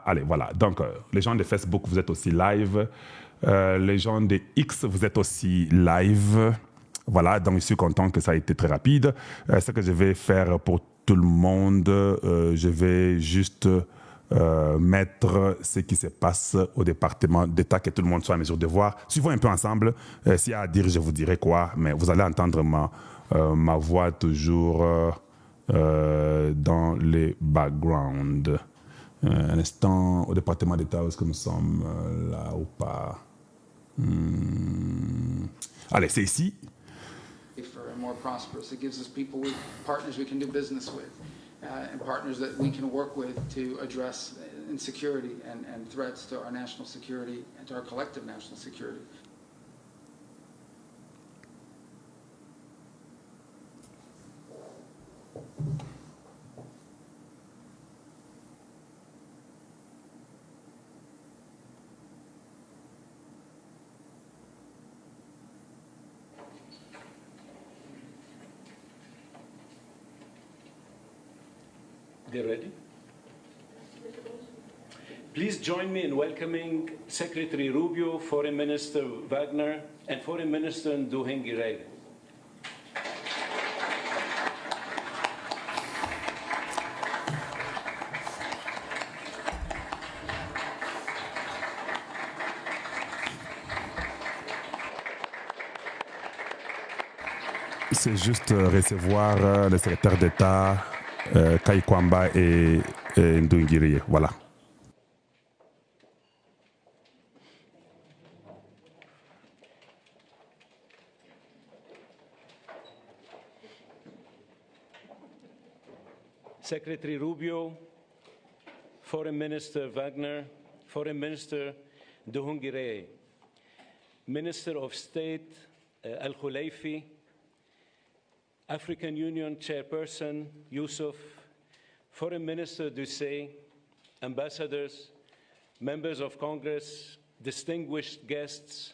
Allez, voilà. Donc, les gens de Facebook, vous êtes aussi live. Les gens de X, vous êtes aussi live. Voilà, donc je suis content que ça a été très rapide. Ce que je vais faire pour tout le monde, je vais juste mettre ce qui se passe au département d'État, que tout le monde soit en mesure de voir. Suivons un peu ensemble. S'il y a à dire, je vous dirai quoi, mais vous allez entendre ma voix toujours dans les backgrounds. Un instant, au département d'État, est-ce que nous sommes là ou pas? Allez, c'est ici. More prosperous. It gives us people with partners we can do business with, and partners that we can work with to address insecurity and threats to our national security and to our collective national security. They ready? Please join me in welcoming Secretary Rubio, Foreign Minister Wagner, and Foreign Minister Nduhungirehe. C'est juste recevoir le secrétaire d'État, Kaikwamba et Nduhungirehe. Voilà. Secretary Rubio, Foreign Minister Wagner, Foreign Minister Nduhungirehe, Minister of State Al-Khulaifi, African Union Chairperson Yusuf, Foreign Minister Ducey, ambassadors, members of Congress, distinguished guests,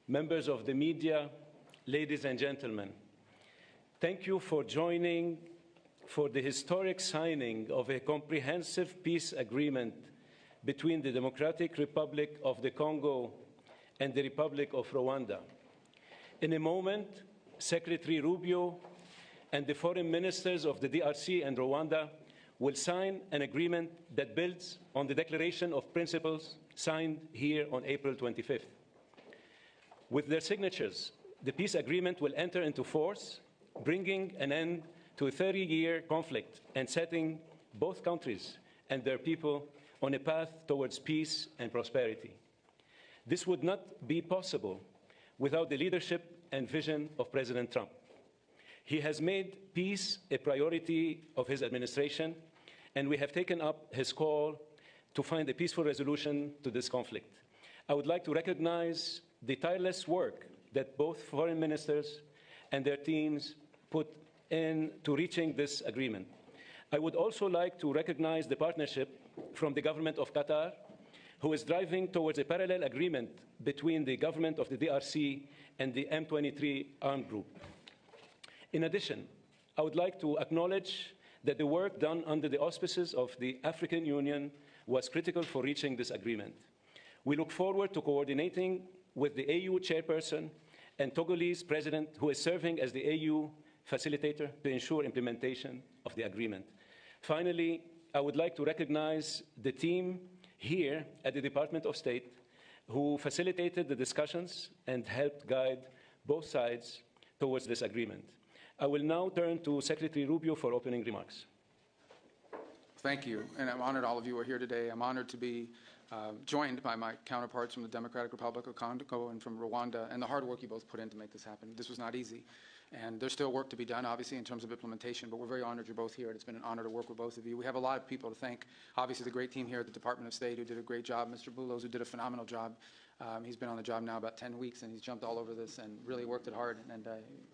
members of the media, ladies and gentlemen. Thank you for joining for the historic signing of a comprehensive peace agreement between the Democratic Republic of the Congo and the Republic of Rwanda. In a moment, Secretary Rubio and the foreign ministers of the DRC and Rwanda will sign an agreement that builds on the Declaration of Principles signed here on April 25th. With their signatures, the peace agreement will enter into force, bringing an end to a 30-year conflict and setting both countries and their people on a path towards peace and prosperity. This would not be possible without the leadership and vision of President Trump. He has made peace a priority of his administration, and we have taken up his call to find a peaceful resolution to this conflict. I would like to recognize the tireless work that both foreign ministers and their teams put into reaching this agreement. I would also like to recognize the partnership from the government of Qatar, who is driving towards a parallel agreement between the government of the DRC and the M23 armed group. In addition, I would like to acknowledge that the work done under the auspices of the African Union was critical for reaching this agreement. We look forward to coordinating with the AU chairperson and Togolese president, who is serving as the AU facilitator to ensure implementation of the agreement. Finally, I would like to recognize the team here at the Department of State who facilitated the discussions and helped guide both sides towards this agreement. I will now turn to Secretary Rubio for opening remarks. Thank you, and I'm honored all of you are here today. I'm honored to be joined by my counterparts from the Democratic Republic of Congo and from Rwanda, and the hard work you both put in to make this happen. This was not easy, and there's still work to be done, obviously, in terms of implementation, but we're very honored you're both here, and it's been an honor to work with both of you. We have a lot of people to thank. Obviously, the great team here at the Department of State who did a great job, Mr. Boulos, who did a phenomenal job. He's been on the job now about 10 weeks, and he's jumped all over this and really worked it hard, and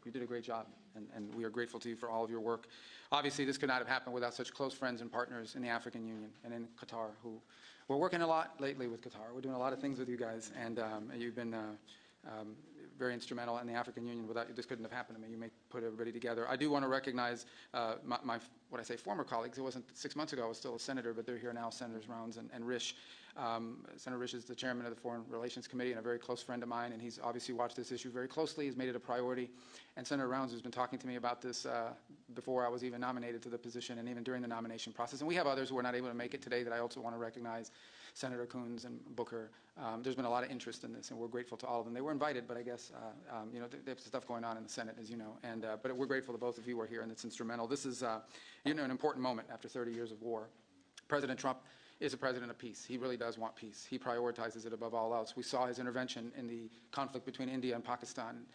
you did a great job, and we are grateful to you for all of your work. Obviously, this could not have happened without such close friends and partners in the African Union and in Qatar, who we're working a lot lately with Qatar. We're doing a lot of things with you guys, and you've been very instrumental, and the African Union. Without you, this couldn't have happened. I mean, you may put everybody together. I do want to recognize what I say, former colleagues. It wasn't 6 months ago. I was still a senator, but they're here now, Senators Rounds and Risch. Senator Risch is the chairman of the Foreign Relations Committee and a very close friend of mine, and he's obviously watched this issue very closely. He's made it a priority. And Senator Rounds has been talking to me about this before I was even nominated to the position and even during the nomination process. And we have others who are not able to make it today that I also want to recognize. Senator Coons and Booker. There's been a lot of interest in this, and we're grateful to all of them. They were invited, but I guess, you know, there's stuff going on in the Senate, as you know. And, but we're grateful to both of you who are here, and it's instrumental. This is, you know, an important moment after 30 years of war. President Trump is a president of peace. He really does want peace. He prioritizes it above all else. We saw his intervention in the conflict between India and Pakistan.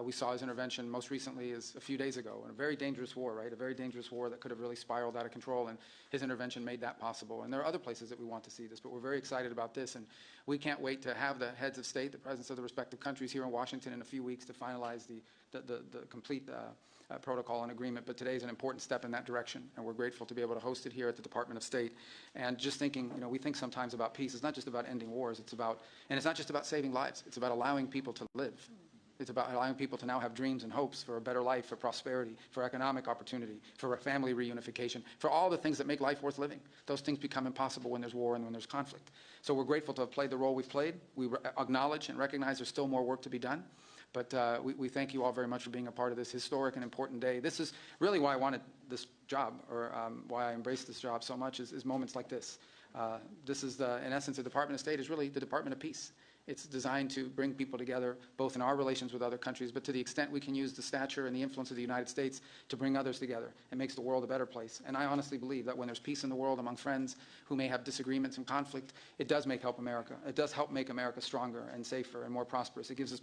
We saw his intervention most recently as a few days ago in a very dangerous war, right? A very dangerous war that could have really spiraled out of control, and his intervention made that possible. And there are other places that we want to see this, but we're very excited about this, and we can't wait to have the heads of state, the presidents of the respective countries here in Washington in a few weeks to finalize the complete protocol and agreement. But today is an important step in that direction, and we're grateful to be able to host it here at the Department of State. And just thinking, you know, we think sometimes about peace. It's not just about ending wars. It's about, and it's not just about saving lives. It's about allowing people to live. It's about allowing people to now have dreams and hopes for a better life, for prosperity, for economic opportunity, for family reunification, for all the things that make life worth living. Those things become impossible when there's war and when there's conflict. So we're grateful to have played the role we've played. We acknowledge and recognize there's still more work to be done. But we thank you all very much for being a part of this historic and important day. This is really why I wanted this job, or why I embraced this job so much, is moments like this. This is, in essence, the Department of State is really the Department of Peace. It's designed to bring people together, both in our relations with other countries, but to the extent we can use the stature and the influence of the United States to bring others together. It makes the world a better place. And I honestly believe that when there's peace in the world among friends who may have disagreements and conflict, it does help America. It does help make America stronger and safer and more prosperous. It gives us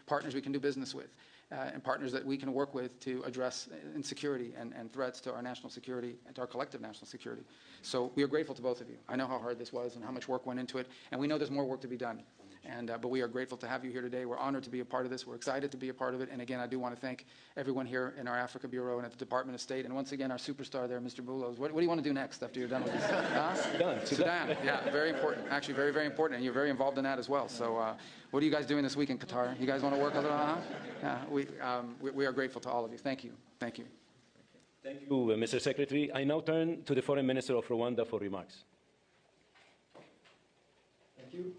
partners we can do business with, and partners that we can work with to address insecurity and threats to our national security and to our collective national security. So we are grateful to both of you. I know how hard this was and how much work went into it, and we know there's more work to be done. But we are grateful to have you here today. We're honored to be a part of this. We're excited to be a part of it. And again, I do want to thank everyone here in our Africa Bureau and at the Department of State. And once again, our superstar there, Mr. Boulos. What do you want to do next after you're done with this? Sudan. Yeah, very important. Actually, very, very important. And you're very involved in that as well. So what are you guys doing this week in Qatar? You guys want to work a little? Yeah, we are grateful to all of you. Thank you. Thank you. Thank you, Mr. Secretary. I now turn to the Foreign Minister of Rwanda for remarks. Thank you.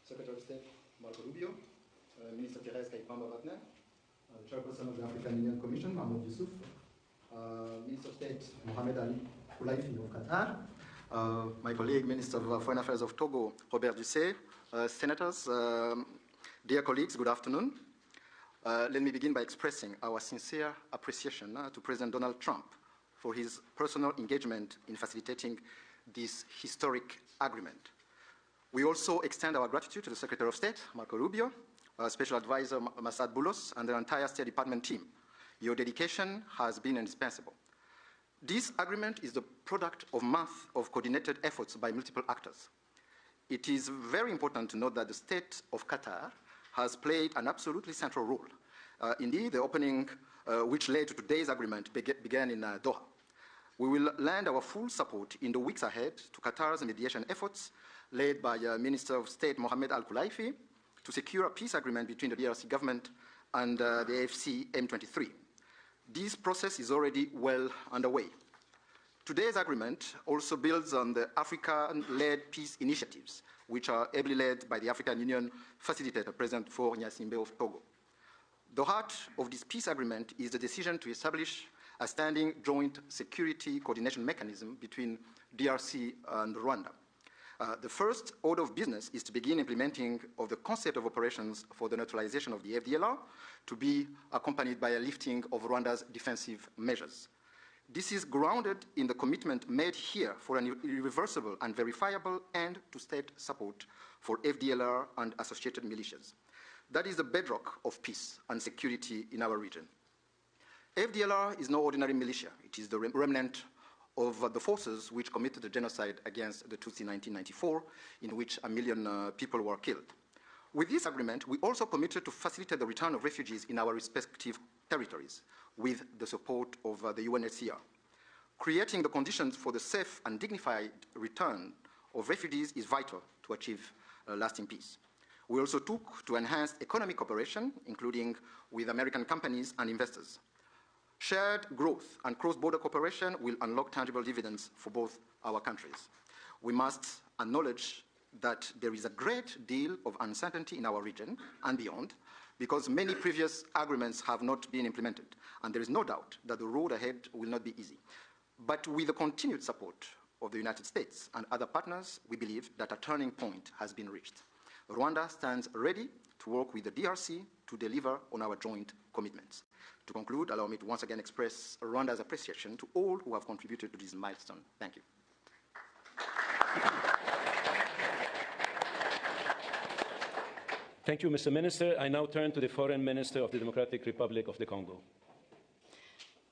Secretary of State Marco Rubio, Minister Therese Kaipamba-Wagner, Chairperson of the African Union Commission, Mahmoud Yusuf, Minister of State Mohamed Ali Khulaifi of Qatar, my colleague, Minister of Foreign Affairs of Togo, Robert Dussey, Senators, dear colleagues, good afternoon. Let me begin by expressing our sincere appreciation to President Donald Trump for his personal engagement in facilitating this historic agreement. We also extend our gratitude to the Secretary of State, Marco Rubio, Special Advisor Masad Boulos, and the entire State Department team. Your dedication has been indispensable. This agreement is the product of months of coordinated efforts by multiple actors. It is very important to note that the State of Qatar has played an absolutely central role. Indeed, the opening, which led to today's agreement, began in Doha. We will lend our full support in the weeks ahead to Qatar's mediation efforts, led by Minister of State Mohamed Al Khulaifi, to secure a peace agreement between the DRC government and the AFC M23. This process is already well underway. Today's agreement also builds on the African-led peace initiatives, which are ably led by the African Union Facilitator, President Faure Gnassingbé of Togo. The heart of this peace agreement is the decision to establish a standing joint security coordination mechanism between DRC and Rwanda. The first order of business is to begin implementing of the concept of operations for the neutralization of the FDLR, to be accompanied by a lifting of Rwanda's defensive measures. This is grounded in the commitment made here for an irreversible and verifiable end to state support for FDLR and associated militias. That is the bedrock of peace and security in our region. FDLR is no ordinary militia. It is the remnant of the forces which committed the genocide against the Tutsi in 1994, in which 1 million people were killed. With this agreement, we also committed to facilitate the return of refugees in our respective territories with the support of the UNHCR. Creating the conditions for the safe and dignified return of refugees is vital to achieve lasting peace. We also took to enhance economic cooperation, including with American companies and investors. Shared growth and cross-border cooperation will unlock tangible dividends for both our countries. We must acknowledge that there is a great deal of uncertainty in our region and beyond, because many previous agreements have not been implemented, and there is no doubt that the road ahead will not be easy. But with the continued support of the United States and other partners, we believe that a turning point has been reached. Rwanda stands ready to work with the DRC to deliver on our joint commitments. To conclude, allow me to once again express Rwanda's appreciation to all who have contributed to this milestone. Thank you. Thank you, Mr. Minister. I now turn to the Foreign Minister of the Democratic Republic of the Congo.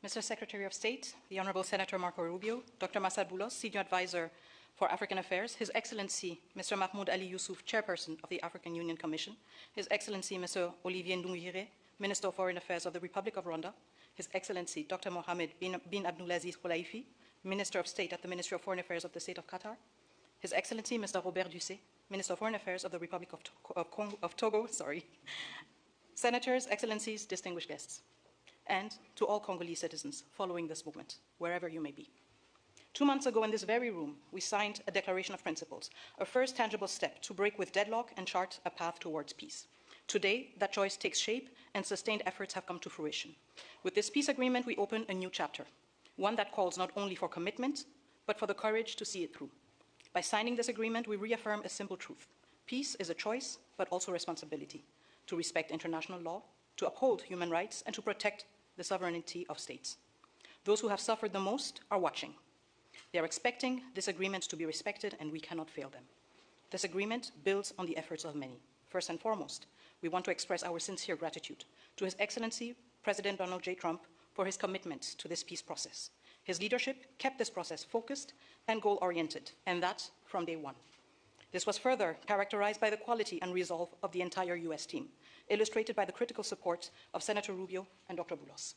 Mr. Secretary of State, the Honorable Senator Marco Rubio, Dr. Massad Boulos, Senior Advisor for African Affairs, His Excellency Mr. Mahmoud Ali Yusuf, Chairperson of the African Union Commission, His Excellency Mr. Olivier Nduhungirehe, Minister of Foreign Affairs of the Republic of Rwanda, His Excellency Dr. Mohammed bin Abdulaziz Khelaifi, Minister of State at the Ministry of Foreign Affairs of the State of Qatar, His Excellency Mr. Robert Dussé, Minister of Foreign Affairs of the Republic of Togo, Senators, Excellencies, distinguished guests, and to all Congolese citizens following this movement, wherever you may be. 2 months ago in this very room, we signed a Declaration of Principles, a first tangible step to break with deadlock and chart a path towards peace. Today, that choice takes shape and sustained efforts have come to fruition. With this peace agreement, we open a new chapter, one that calls not only for commitment, but for the courage to see it through. By signing this agreement, we reaffirm a simple truth. Peace is a choice, but also a responsibility, to respect international law, to uphold human rights, and to protect the sovereignty of states. Those who have suffered the most are watching. They are expecting this agreement to be respected, and we cannot fail them. This agreement builds on the efforts of many. First and foremost, we want to express our sincere gratitude to His Excellency President Donald J. Trump for his commitment to this peace process. His leadership kept this process focused and goal-oriented, and that from day one. This was further characterized by the quality and resolve of the entire US team, illustrated by the critical support of Senator Rubio and Dr. Boulos.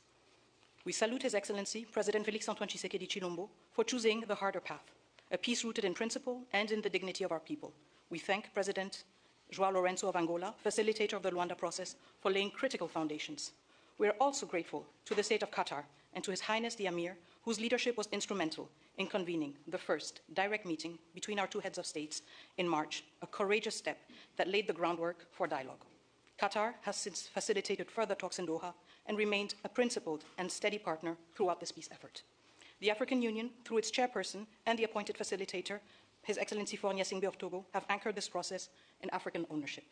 We salute His Excellency President Félix-Antoine Tshisekedi Chilombo for choosing the harder path, a peace rooted in principle and in the dignity of our people. We thank President João Lourenço of Angola, facilitator of the Luanda process, for laying critical foundations. We are also grateful to the State of Qatar and to His Highness the Emir, whose leadership was instrumental in convening the first direct meeting between our two heads of states in March, a courageous step that laid the groundwork for dialogue. Qatar has since facilitated further talks in Doha and remained a principled and steady partner throughout this peace effort. The African Union, through its chairperson and the appointed facilitator, His Excellency Faure Gnassingbé of Togo, have anchored this process in African ownership.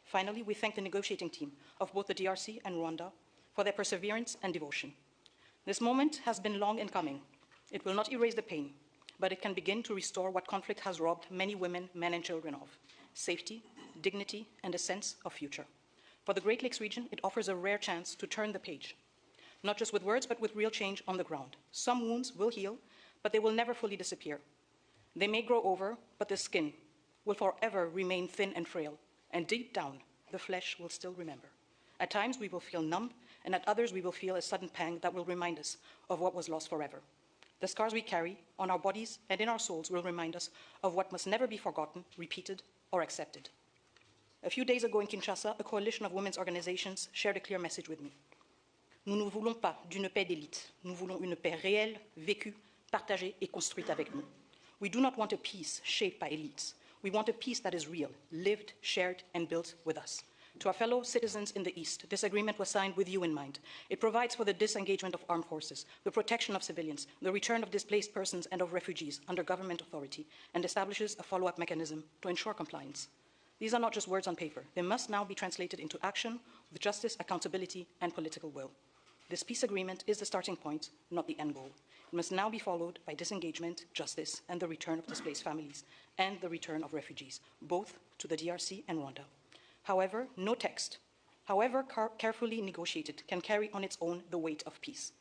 Finally, we thank the negotiating team of both the DRC and Rwanda for their perseverance and devotion. This moment has been long in coming. It will not erase the pain, but it can begin to restore what conflict has robbed many women, men, and children of: safety, dignity, and a sense of future. For the Great Lakes region, it offers a rare chance to turn the page, not just with words, but with real change on the ground. Some wounds will heal, but they will never fully disappear. They may grow over, but the skin will forever remain thin and frail, and deep down, the flesh will still remember. At times, we will feel numb, and at others, we will feel a sudden pang that will remind us of what was lost forever. The scars we carry on our bodies and in our souls will remind us of what must never be forgotten, repeated, or accepted. A few days ago in Kinshasa, a coalition of women's organizations shared a clear message with me. Nous ne voulons pas d'une paix d'élite. Nous voulons une paix réelle, vécue, partagée et construite avec nous. We do not want a peace shaped by elites. We want a peace that is real, lived, shared, and built with us. To our fellow citizens in the East, this agreement was signed with you in mind. It provides for the disengagement of armed forces, the protection of civilians, the return of displaced persons and of refugees under government authority, and establishes a follow-up mechanism to ensure compliance. These are not just words on paper. They must now be translated into action with justice, accountability, and political will. This peace agreement is the starting point, not the end goal. It must now be followed by disengagement, justice, and the return of displaced families, and the return of refugees, both to the DRC and Rwanda. However, no text, however carefully negotiated, can carry on its own the weight of peace.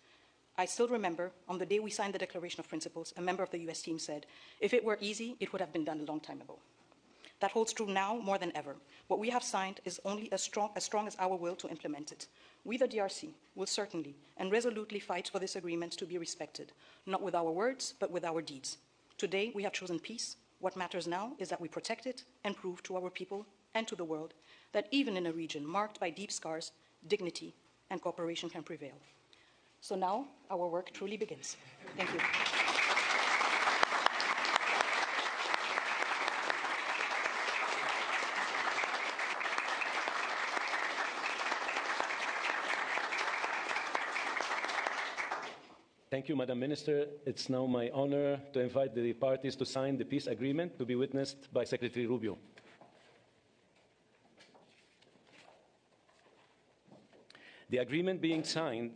I still remember, on the day we signed the Declaration of Principles, a member of the US team said, "If it were easy, it would have been done a long time ago." That holds true now more than ever. What we have signed is only as strong as our will to implement it. We, the DRC, will certainly and resolutely fight for this agreement to be respected, not with our words, but with our deeds. Today, we have chosen peace. What matters now is that we protect it and prove to our people and to the world that even in a region marked by deep scars, dignity and cooperation can prevail. So now our work truly begins. Thank you. Thank you, Madam Minister. It's now my honor to invite the parties to sign the peace agreement to be witnessed by Secretary Rubio. The agreement being signed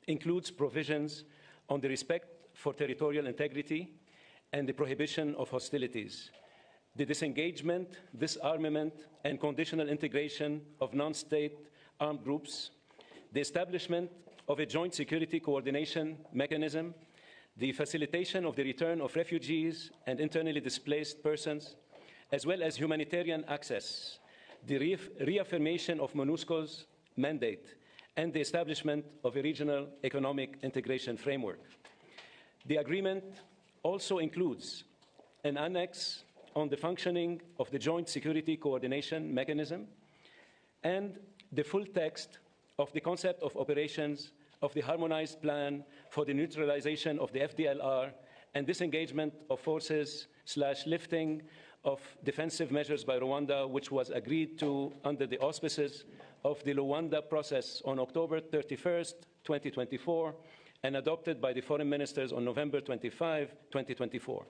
includes provisions on the respect for territorial integrity and the prohibition of hostilities, the disengagement, disarmament, and conditional integration of non-state armed groups, the establishment of a joint security coordination mechanism, the facilitation of the return of refugees and internally displaced persons, as well as humanitarian access, the reaffirmation of MONUSCO's mandate, and the establishment of a regional economic integration framework. The agreement also includes an annex on the functioning of the joint security coordination mechanism and the full text of the concept of operations of the harmonized plan for the neutralization of the FDLR and disengagement of forces / lifting of defensive measures by Rwanda, which was agreed to under the auspices of the Luanda process on October 31st, 2024, and adopted by the foreign ministers on November 25, 2024.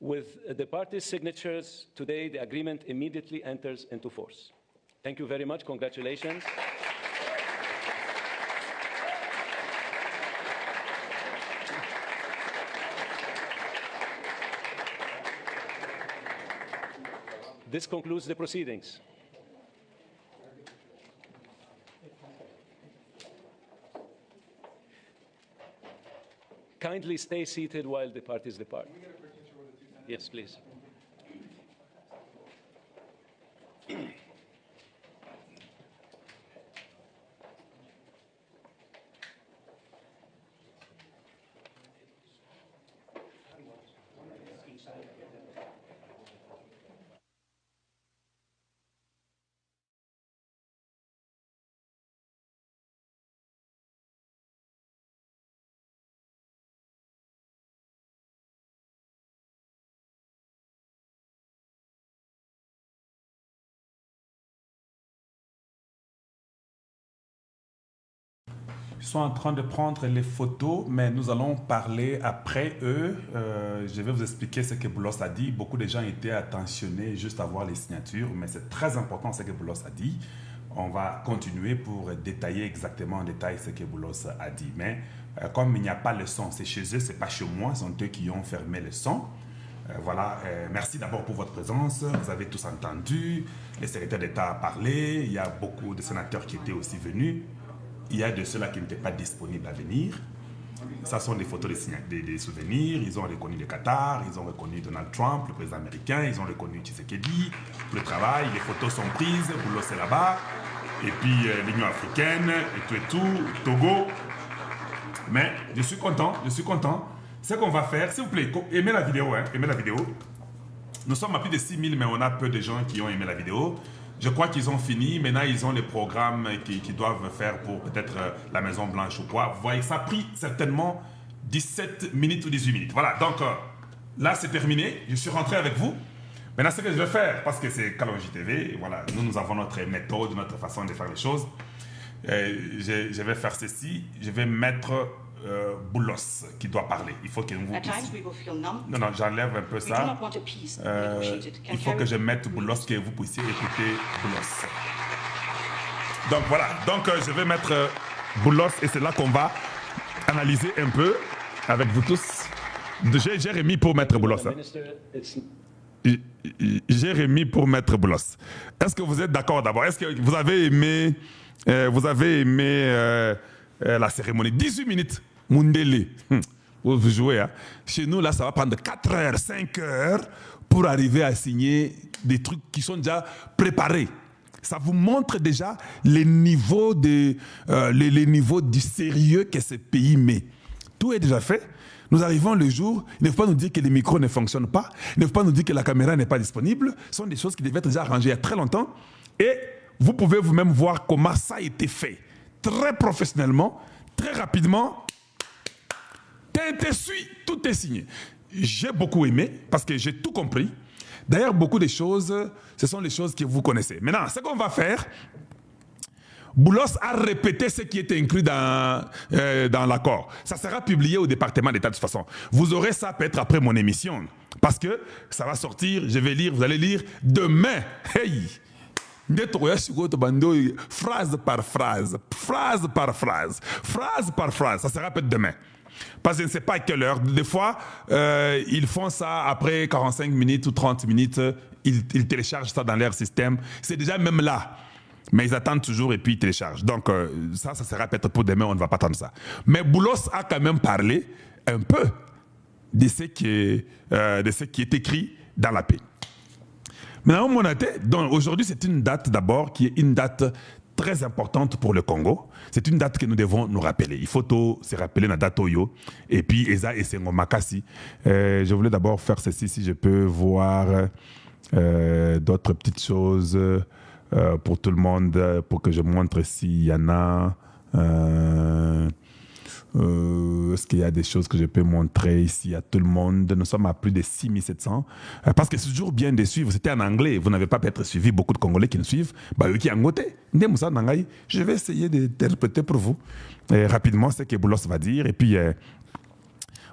With the parties' signatures today, the agreement immediately enters into force. Thank you very much. Congratulations. This concludes the proceedings. Kindly stay seated while the parties depart. Yes, please. Ils sont en train de prendre les photos, mais nous allons parler après eux. Je vais vous expliquer ce que Boulos a dit. Beaucoup de gens étaient attentionnés juste à voir les signatures, mais c'est très important ce que Boulos a dit. On va continuer pour détailler exactement en détail ce que Boulos a dit. Mais comme il n'y a pas le son, c'est chez eux, c'est pas chez moi, ce sont eux qui ont fermé le son. Voilà, merci d'abord pour votre présence. Vous avez tous entendu, le secrétaire d'État a parlé, il y a beaucoup de sénateurs qui étaient aussi venus. Il y a de ceux-là qui n'étaient pas disponibles à venir. Ça sont des photos des souvenirs. Ils ont reconnu le Qatar, ils ont reconnu Donald Trump, le président américain, ils ont reconnu Tshisekedi, le travail, les photos sont prises, Boulos est là-bas, et puis l'Union africaine, et tout, Togo. Mais je suis content, Ce qu'on va faire, s'il vous plaît, aimez la vidéo, hein, aimez la vidéo. Nous sommes à plus de 6000, mais on a peu de gens qui ont aimé la vidéo. Je crois qu'ils ont fini. Maintenant, ils ont les programmes qu'ils doivent faire pour peut-être la Maison Blanche ou quoi. Vous voyez, ça a pris certainement 17 minutes ou 18 minutes. Voilà, donc là, c'est terminé. Je suis rentré avec vous. Maintenant, ce que je vais faire, parce que c'est Kalonji TV, voilà, nous avons notre méthode, notre façon de faire les choses. Je vais faire ceci. Je vais mettre Boulos qui doit parler. Il faut que vous... Non, j'enlève un peu ça. Il faut que je mette Boulos, que vous puissiez écouter Boulos. Donc voilà, je vais mettre Boulos et c'est là qu'on va analyser un peu avec vous tous. J'ai remis pour mettre Boulos. J'ai remis pour mettre Boulos. Est-ce que vous êtes d'accord d'abord? Est-ce que vous avez aimé, la cérémonie? 18 minutes. Mundele. Vous jouez, hein? Chez nous, là, ça va prendre 4 heures, 5 heures pour arriver à signer des trucs qui sont déjà préparés. Ça vous montre déjà les niveaux du sérieux que ce pays met. Tout est déjà fait. Nous arrivons le jour, il ne faut pas nous dire que les micros ne fonctionnent pas, il ne faut pas nous dire que la caméra n'est pas disponible. Ce sont des choses qui devaient être déjà arrangées il y a très longtemps. Et vous pouvez vous-même voir comment ça a été fait. Très professionnellement, très rapidement. T'es suivi, tout est signé. J'ai beaucoup aimé parce que j'ai tout compris. D'ailleurs, beaucoup de choses, ce sont les choses que vous connaissez. Maintenant, ce qu'on va faire, Boulos a répété ce qui était inclus dans l'accord. Ça sera publié au département d'État de toute façon. Vous aurez ça peut-être après mon émission. Parce que ça va sortir, je vais lire, vous allez lire demain. Hey! Phrase par phrase, phrase par phrase, phrase par phrase. Ça sera peut-être demain. Parce que je ne sais pas à quelle heure. Des fois, ils font ça après 45 minutes ou 30 minutes. Ils téléchargent ça dans leur système. C'est déjà même là. Mais ils attendent toujours et puis ils téléchargent. Donc ça sera peut-être pour demain, on ne va pas attendre ça. Mais Boulos a quand même parlé un peu de ce qui est écrit dans la paix. Maintenant, donc aujourd'hui, c'est une date d'abord qui est une date très importante pour le Congo. C'est une date que nous devons nous rappeler. Il faut se rappeler la date Oyo. Et puis, Eza et Sengo Makasi. Je voulais d'abord faire ceci, si je peux voir d'autres petites choses pour tout le monde, pour que je montre s'il y en a. Est-ce qu'il y a des choses que je peux montrer ici à tout le monde? Nous sommes à plus de 6700. Parce que c'est toujours bien de suivre. C'était en anglais. Vous n'avez pas peut-être suivi beaucoup de Congolais qui nous suivent. Je vais essayer d'interpréter pour vous rapidement ce que Boulos va dire. Et puis,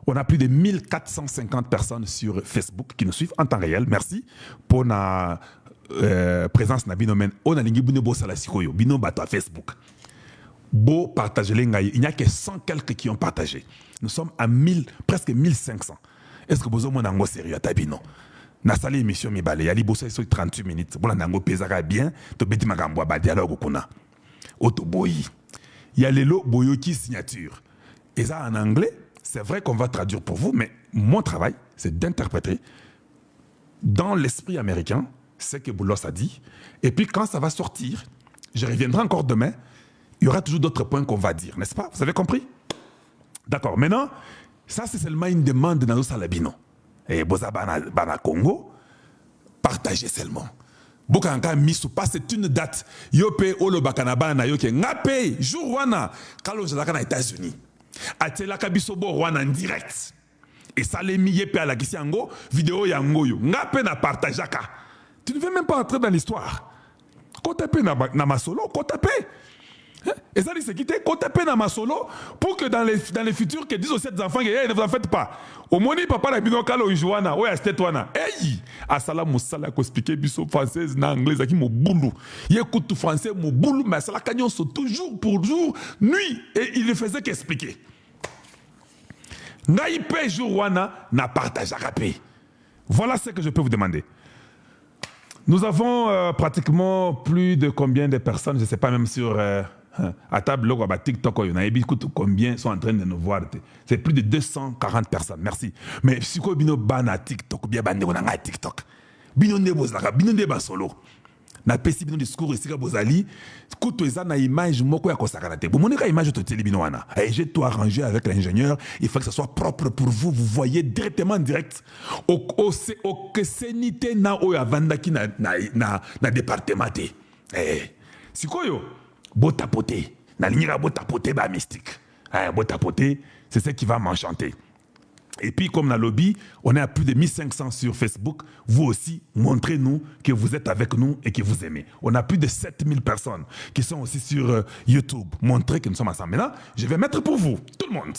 on a plus de 1450 personnes sur Facebook qui nous suivent en temps réel. Merci pour la présence na binomen. On a lingi bino sala sikoyo bino bato à Facebook. Beau partager les ngaï. Il n'y a que 100 quelques qui ont partagé. Nous sommes à 1000, presque 1500. Est-ce que vous avez un sérieux à Tabino? Na sali émission mi balé. Yali bossa sur 38 minutes. Bon nango pesara bien. To beti magambo ba dialogue kuna. Otoboyi. Il y a les lots boyoki signature. Et ça en anglais, c'est vrai qu'on va traduire pour vous, mais mon travail, c'est d'interpréter dans l'esprit américain ce que Boulos a dit. Et puis quand ça va sortir, je reviendrai encore demain. Il y aura toujours d'autres points qu'on va dire, n'est-ce pas? Vous avez compris? D'accord. Maintenant, ça c'est seulement une demande dans nos salabino. Et Boza Bana Congo, partagez seulement. Bokanka Misu, pas c'est une date. Yope Olo Bakanabana Yoke, Ngape, jour wana, Kalo Jalakana États-Unis. Atela Kabisobo Rwanda en direct. Et ça les mis Yepe à la Kisiango, vidéo Yangoyo. Ngape na partajaka. Tu ne veux même pas entrer dans l'histoire. Kotape na masolo, kotape. Et ça dit c'est quitter, kotape na masolo pour que dans les futurs, que disent aux 7 enfants, hey, ne vous en faites pas. Au moni papa na bino kalo ijoana, ouais c'était toi na. Hey, asala musala ko expliquer biso française na anglaise aki mo boulou. Il écoute tout français mo boulou mais asala kanyon so toujours pour jour, nuit et il ne faisait qu'expliquer. Ngai pe jour wana na partage rapé. Voilà ce que je peux vous demander. Nous avons pratiquement plus de combien de personnes, je ne sais pas même sur à table, TikTok, il y en a combien sont en train de nous voir. C'est plus de 240 personnes, merci. Mais si vous avez un TikTok, bien un TikTok, bino ne solo. Na pesi bino discours ici ka bozali, kuto eza na image moko ya kosakana te. Bomoni ka image toteli bino wana. Et j'ai tout arrangé avec l'ingénieur, il faut que ça soit propre pour vous, vous voyez directement direct au kesenite na oyo avandaki na département te. Sikoyo botapote, na lignera botapote ba mystique. Botapote, c'est ce qui va m'enchanter. Et puis, comme dans le lobby, on est à plus de 1500 sur Facebook. Vous aussi, montrez-nous que vous êtes avec nous et que vous aimez. On a plus de 7000 personnes qui sont aussi sur YouTube. Montrez que nous sommes ensemble. Maintenant, je vais mettre pour vous, tout le monde.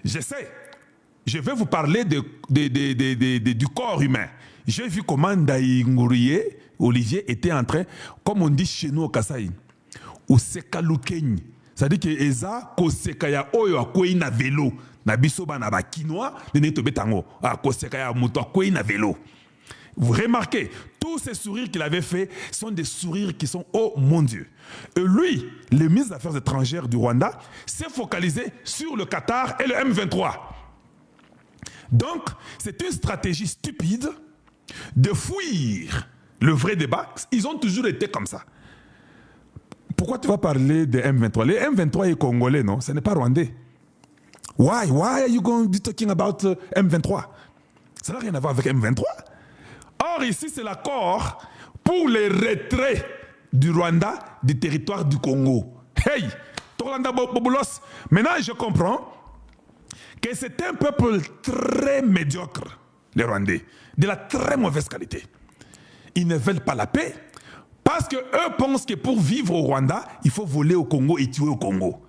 J'essaie. Je vais vous parler du corps humain. J'ai vu comment Ndaï Ngourié, Olivier, était en train, comme on dit chez nous au Kasaï, au Sekaloukenyi. C'est-à-dire que Eza, Kosekaya Oyo, a quoi na vélo. Na bisoba na ba kinois de neto betango a koseka ya muto kwei na vélo. Vous remarquez, tous ces sourires qu'il avait fait sont des sourires qui sont oh mon Dieu. Et lui, le ministre des Affaires étrangères du Rwanda, s'est focalisé sur le Qatar et le M23. Donc, c'est une stratégie stupide de fuir le vrai débat. Ils ont toujours été comme ça. Pourquoi tu vas parler des M23? Les M23 est congolais, non? Ce n'est pas rwandais. Why are you going to be talking about M23? Ça n'a rien à voir avec M23. Or, ici, c'est l'accord pour le retrait du Rwanda du territoire du Congo. Hey, Torlanda Bobulos. Maintenant, je comprends que c'est un peuple très médiocre, les Rwandais, de la très mauvaise qualité. Ils ne veulent pas la paix parce qu'eux pensent que pour vivre au Rwanda, il faut voler au Congo et tuer au Congo.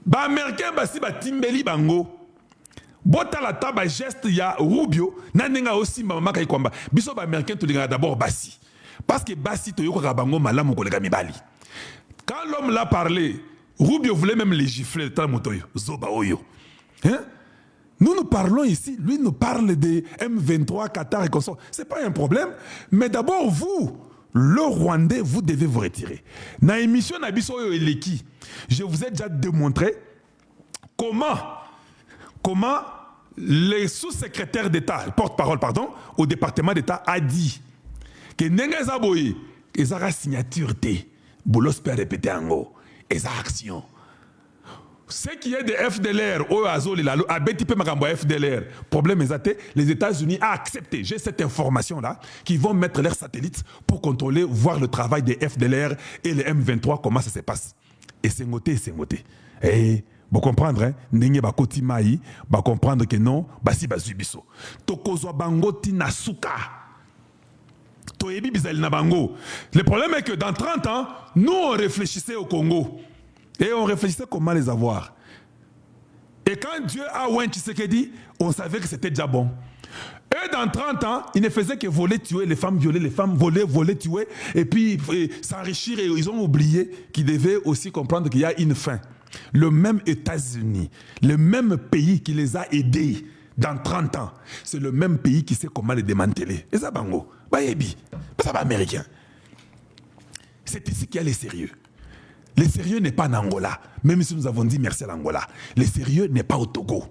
Les Américains, si Timbeli Bango, bota la table geste ya Rubio, nanenga aussi maman kai kwamba. Biso ba Américains tout d'abord Bassi. Parce que Bassi to yoko bango malamu kolega mibali. Quand l'homme l'a parlé, Rubio voulait même les gifler tant motoyo, zoba oyo. Hein? Nous parlons ici, lui nous parle des M23, Qatar et consorts. C'est pas un problème, mais d'abord vous, le Rwandais, vous devez vous retirer. Dans l'émission Nabiso Eleki, je vous ai déjà démontré comment le sous-secrétaire d'État, porte-parole, pardon, au département d'État a dit que Nenga Boye, ils ont signature T, Boulos peut répéter en haut, ils ont action. Ce qui est de FDLR, problème est les États-Unis ont accepté, j'ai cette information-là, qu'ils vont mettre leurs satellites pour contrôler, voir le travail des FDLR et les M23, comment ça se passe. Et c'est noté, Et vous comprendre, hein, Nenye Bakoti Maï, vous comprendre que non, Basi Basubiso. Tokozwa Bangoti Nasuka. Toyebi Bizali Nabango. Le problème est que dans 30 ans, nous on réfléchissait au Congo. Et on réfléchissait comment les avoir. Et quand Dieu a oint Tshisekedi, on savait que c'était déjà bon. Eux, dans 30 ans, ils ne faisaient que voler, tuer, les femmes violer, les femmes voler, tuer, et puis s'enrichir. Et ils ont oublié qu'ils devaient aussi comprendre qu'il y a une fin. Le même États-Unis, le même pays qui les a aidés dans 30 ans, c'est le même pays qui sait comment les démanteler. Et ça, bango, ça va américain. C'est ici qu'il y a les sérieux. Le sérieux n'est pas en Angola, même si nous avons dit merci à l'Angola. Le sérieux n'est pas au Togo.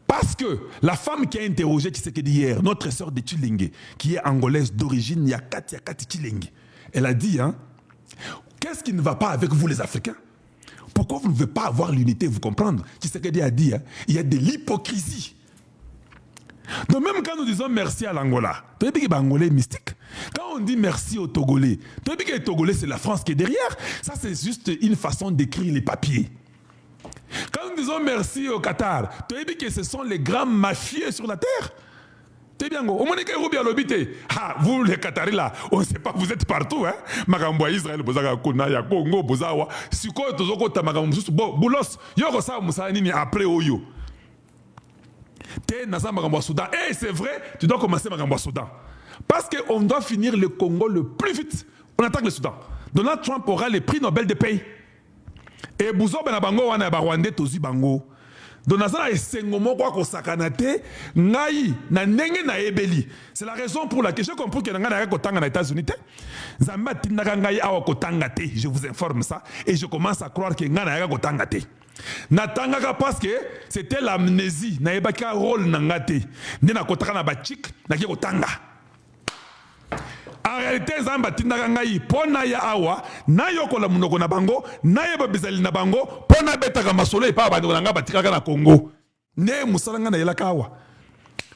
Parce que la femme qui a interrogé Tshisekedi hier, notre sœur de Chilingue, qui est angolaise d'origine, Yakati Chilingue, elle a dit, hein, qu'est-ce qui ne va pas avec vous les Africains? Pourquoi vous ne voulez pas avoir l'unité, vous comprendre? Tshisekedi a dit, hein, il y a de l'hypocrisie. Donc même quand nous disons merci à l'Angola, tu sais que l'Angolais est mystique. Quand on dit merci aux Togolais, tu sais que les Togolais c'est la France qui est derrière. Ça c'est juste une façon d'écrire les papiers. Quand nous disons merci au Qatar, tu sais que ce sont les grands mafieux sur la terre. Tu sais bien, vous les Qataris là, on ne sait pas, vous êtes partout. Hein? Magambo Israël, Bozaga Kona, ya Congo, Bozawa, Siko, Tozoko, Tamagambo, Boulos, Yoko Sa Moussanini après Oyo. Soudan. Et c'est vrai, tu dois commencer Magambo Soudan. Parce qu'on doit finir le Congo le plus vite. On attaque le Soudan. Donald Trump aura le prix Nobel de paix. Et Bouzo Benabango wana Barwande Tozi Bango. Donazana et Sengomo kwa kosakanate ngai na nenge na ebeli. C'est la raison pour laquelle j'ai compris que nanga kotanga na États-Unis. Zamba tindaka ngai awa kotanga te. Je vous informe ça et je commence à croire que nanga na kotanga te. Natangaka parce que c'était l'amnésie. Naebaka rôle nangate. Nena kotaka na bachik na ki kotanga. En réalité, Zamba tindaka ngai pona ya awa na yokola munoko na bango na yeba bizali na bango pona betaka masolo epa bando na ngaba tikaka na Congo. Ne musalanga na yelaka awa.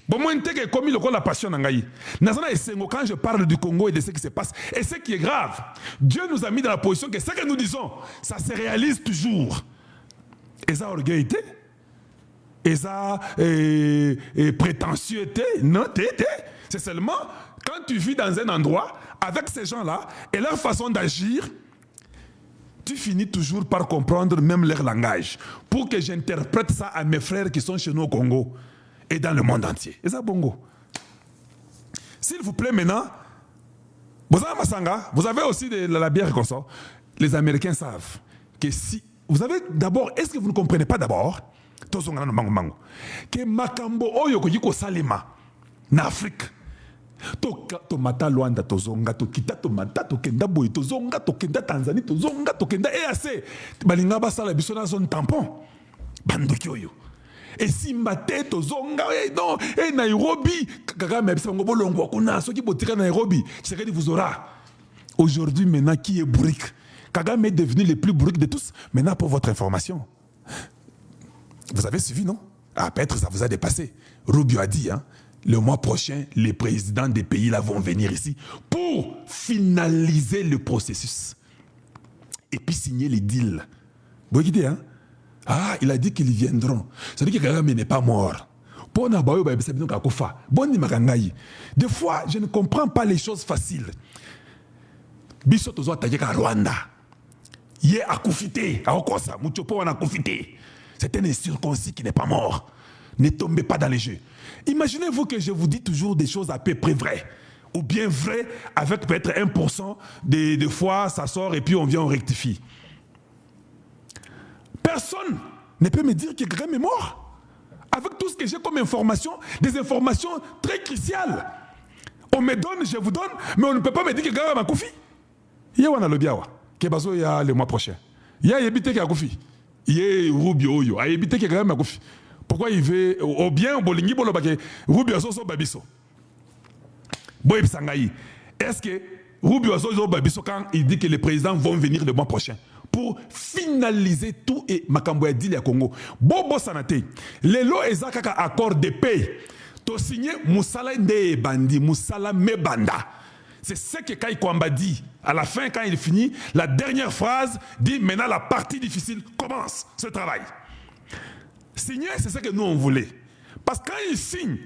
Bon moi nteke comme le la passion na ngai. Nazana esengo quand je parle du Congo et de ce qui se passe et ce qui est grave. Dieu nous a mis dans la position que ce que nous disons, ça se réalise toujours. Et ça orgueillité, et ça prétentieuseté, non, c'est seulement quand tu vis dans un endroit avec ces gens-là et leur façon d'agir, tu finis toujours par comprendre même leur langage pour que j'interprète ça à mes frères qui sont chez nous au Congo et dans le monde entier. Et ça, bongo. S'il vous plaît, maintenant, vous avez aussi de la bière comme ça. Les Américains savent que si vous avez d'abord, est-ce que vous ne comprenez pas d'abord que Makambo Oyo Yiko Salima, en Afrique, to mata Luanda, to zonga, to kita, to mata, to kenda boy, to zonga, to kenda Tanzanie, to zonga, to kenda EAC, balinga basala bisona zone tampon, bandoki oyo. Et si mbate to zonga, non, Nairobi, Kagame bisango bolongo kuna, ceux qui botira Nairobi, Tshisekedi vous aura. Aujourd'hui, maintenant, qui est bourrique? Kagame est devenu le plus bourrique de tous. Maintenant, pour votre information, Vous avez suivi, non? Ah, peut-être ça vous a dépassé. Rubio a dit, hein, le mois prochain, les présidents des pays là vont venir ici pour finaliser le processus. Et puis signer les deals. Vous voyez, hein? Ah, il a dit qu'ils viendront. Ça veut dire que Kagame n'est pas mort. Des fois, je ne comprends pas les choses faciles. Biso tozo attaqué à Rwanda. Yé a confité. C'est un incirconcis qui n'est pas mort. Ne tombez pas dans les jeux. Imaginez-vous que je vous dis toujours des choses à peu près vraies. Ou bien vraies, avec peut-être 1% des fois, ça sort et puis on vient, on rectifie. Personne ne peut me dire que Kagame est mort. Avec tout ce que j'ai comme information, des informations très cruciales. On me donne, je vous donne, mais on ne peut pas me dire que Kagame a Koufi. Il y a le biawa, qui est il y a le mois prochain. Il y a Yébité qui a Koufi. Il y a Rubio, il y a Yébité qui a Kagame a Koufi. Pourquoi il veut, au bien, au bolingi, au bake, Rubio Soso Babiso. Boy Sangaï. Est-ce que Rubio Soso Babiso, quand il dit que les présidents vont venir le mois prochain, pour finaliser tout et Makamboya dit le Congo. Bobo Sanate, les lois ezakaka accord de paix. To signé Moussala Nde Bandi, Moussala Mebanda. C'est ce que Kai Kwamba dit. À la fin, quand il finit, la dernière phrase dit maintenant la partie difficile commence ce travail. Signer, c'est ce que nous on voulait. Parce que quand il signe,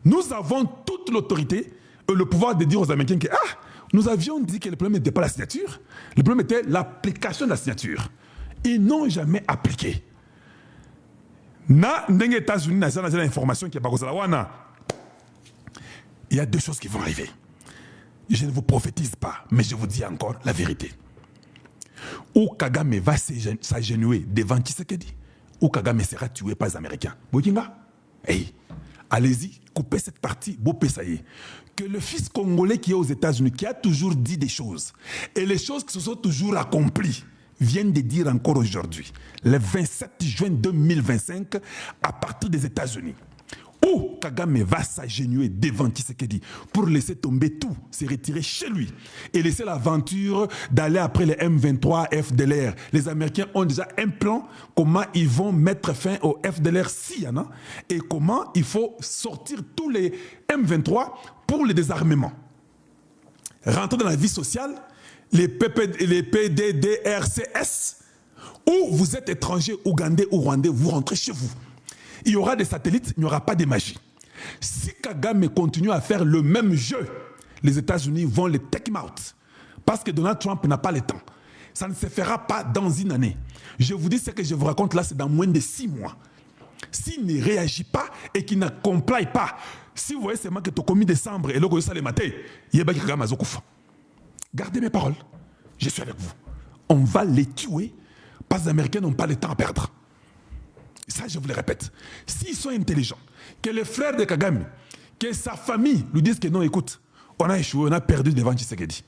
nous avons toute l'autorité et le pouvoir de dire aux Américains que nous avions dit que le problème n'était pas la signature, le problème était l'application de la signature. Ils n'ont jamais appliqué. Il y a deux choses qui vont arriver. Je ne vous prophétise pas, mais je vous dis encore la vérité. Ou Kagame va s'agenouiller devant Tshisekedi, ou Kagame sera tué par les Américains. Hey, allez-y, coupez cette partie, que le fils congolais qui est aux États-Unis, qui a toujours dit des choses, et les choses qui se sont toujours accomplies, viennent de dire encore aujourd'hui, le 27 juin 2025, à partir des États-Unis, où Kagame va s'agenouiller devant Tshisekedi pour laisser tomber tout, se retirer chez lui et laisser l'aventure d'aller après les M23, FDLR. Les Américains ont déjà un plan comment ils vont mettre fin au FDLR s'il y en a et comment il faut sortir tous les M23 pour le désarmement. Rentrer dans la vie sociale, les PDDRCS, où vous êtes étranger, ougandais ou rwandais, vous rentrez chez vous. Il y aura des satellites, il n'y aura pas de magie. Si Kagame continue à faire le même jeu, les États-Unis vont le take him out. Parce que Donald Trump n'a pas le temps. Ça ne se fera pas dans une année. Je vous dis ce que je vous raconte là, c'est dans moins de 6 mois. S'il ne réagit pas et qu'il ne complie pas, si vous voyez seulement que tu as commis décembre et le matin, gardez mes paroles. Je suis avec vous. On va les tuer parce que les Américains n'ont pas le temps à perdre. Ça, je vous le répète. S'ils sont intelligents, que les frères de Kagame, que sa famille lui disent que non, écoute, on a échoué, on a perdu devant Tshisekedi.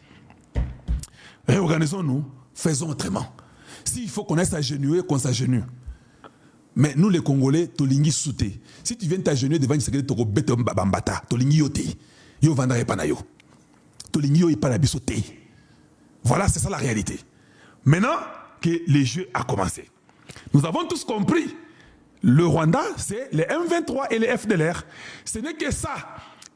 Réorganisons-nous, faisons autrement. S'il faut qu'on aille s'agenouiller, qu'on s'agenouille. Mais nous, les Congolais, tolingi souté. Si tu viens t'agenouiller devant Tshisekedi, tu vas bête bambata, tolingi yote. Yo vandare panayo. Tolingi yo ipanabisote. Voilà, c'est ça la réalité. Maintenant que les jeux a commencé. Nous avons tous compris. Le Rwanda, c'est les M23 et les FDLR. Ce n'est que ça.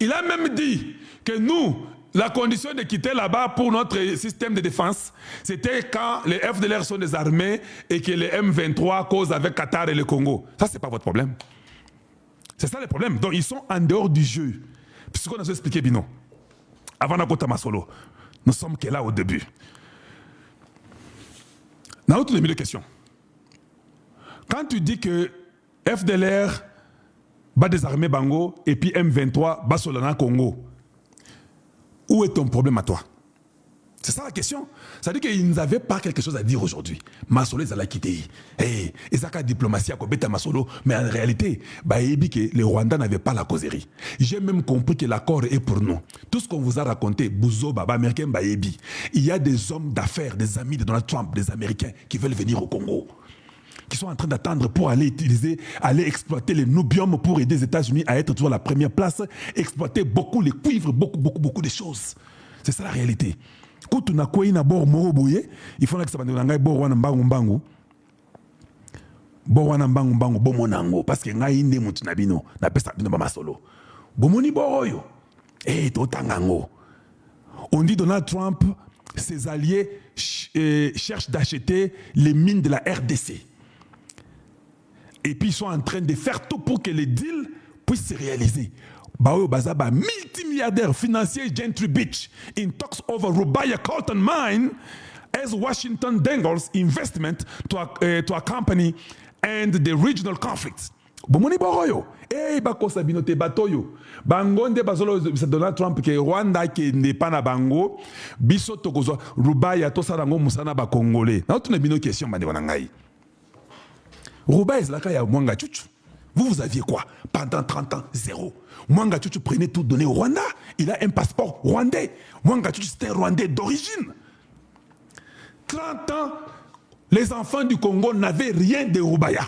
Il a même dit que nous, la condition de quitter là-bas pour notre système de défense, c'était quand les FDLR sont désarmés et que les M23 causent avec Qatar et le Congo. Ça, ce n'est pas votre problème. C'est ça le problème. Donc, ils sont en dehors du jeu. C'est ce qu'on a expliqué, Bino. Avant Nakota Masolo, nous sommes que là au début. Dans l'autre demi de question. Quand tu dis que FDLR va désarmer Bango et puis M23 va Solana Congo, où est ton problème à toi? C'est ça la question. Ça veut dire qu'ils n'avaient pas quelque chose à dire aujourd'hui. Masolo, ils allaient quitter. Et ça a diplomatie à Kobeta Masolo. Mais en réalité, les Rwandais n'avaient pas la causerie. J'ai même compris que l'accord est pour nous. Tout ce qu'on vous a raconté, Bouzo, Baba, Américain, Baébi, il y a des hommes d'affaires, des amis de Donald Trump, des Américains qui veulent venir au Congo, qui sont en train d'attendre pour aller utiliser, aller exploiter les nubium pour aider les États-Unis à être toujours à la première place, exploiter beaucoup les cuivres, beaucoup de choses. C'est ça la réalité. Quand on a quoi il faut que ça soit mbangu. Bo wana mbangu mbangu bo monango parce que ngai inde mutu na bino na pesa bino ba masolo. Bomoni boroyo. Totangango. On dit Donald Trump, ses alliés cherchent d'acheter les mines de la RDC. Et puis ils sont en train de faire tout pour que les deals puissent se réaliser. Bao Bazaba, multimilliardaire financier Gentry Beach, in talks over Rubaya Colton Mine as Washington dangles investment to accompany and the regional conflicts. Bomoni boroyo. Bako sabinote batoyo. Bangonde bazolo Donald Trump ke Rwanda ke n'est pas na bango. Biso tokozo Rubaya to sarango musana ba Congolais. Na tuna bino question bande wanangai. Rubaya zlaka ya mwanga chuchu. Vous aviez quoi? Pendant 30 ans, zéro. Mwanga chuchu prenait tout donné au Rwanda. Il a un passeport rwandais. Mwanga chuchu c'était rwandais d'origine. 30 ans, les enfants du Congo n'avaient rien de Rubaya.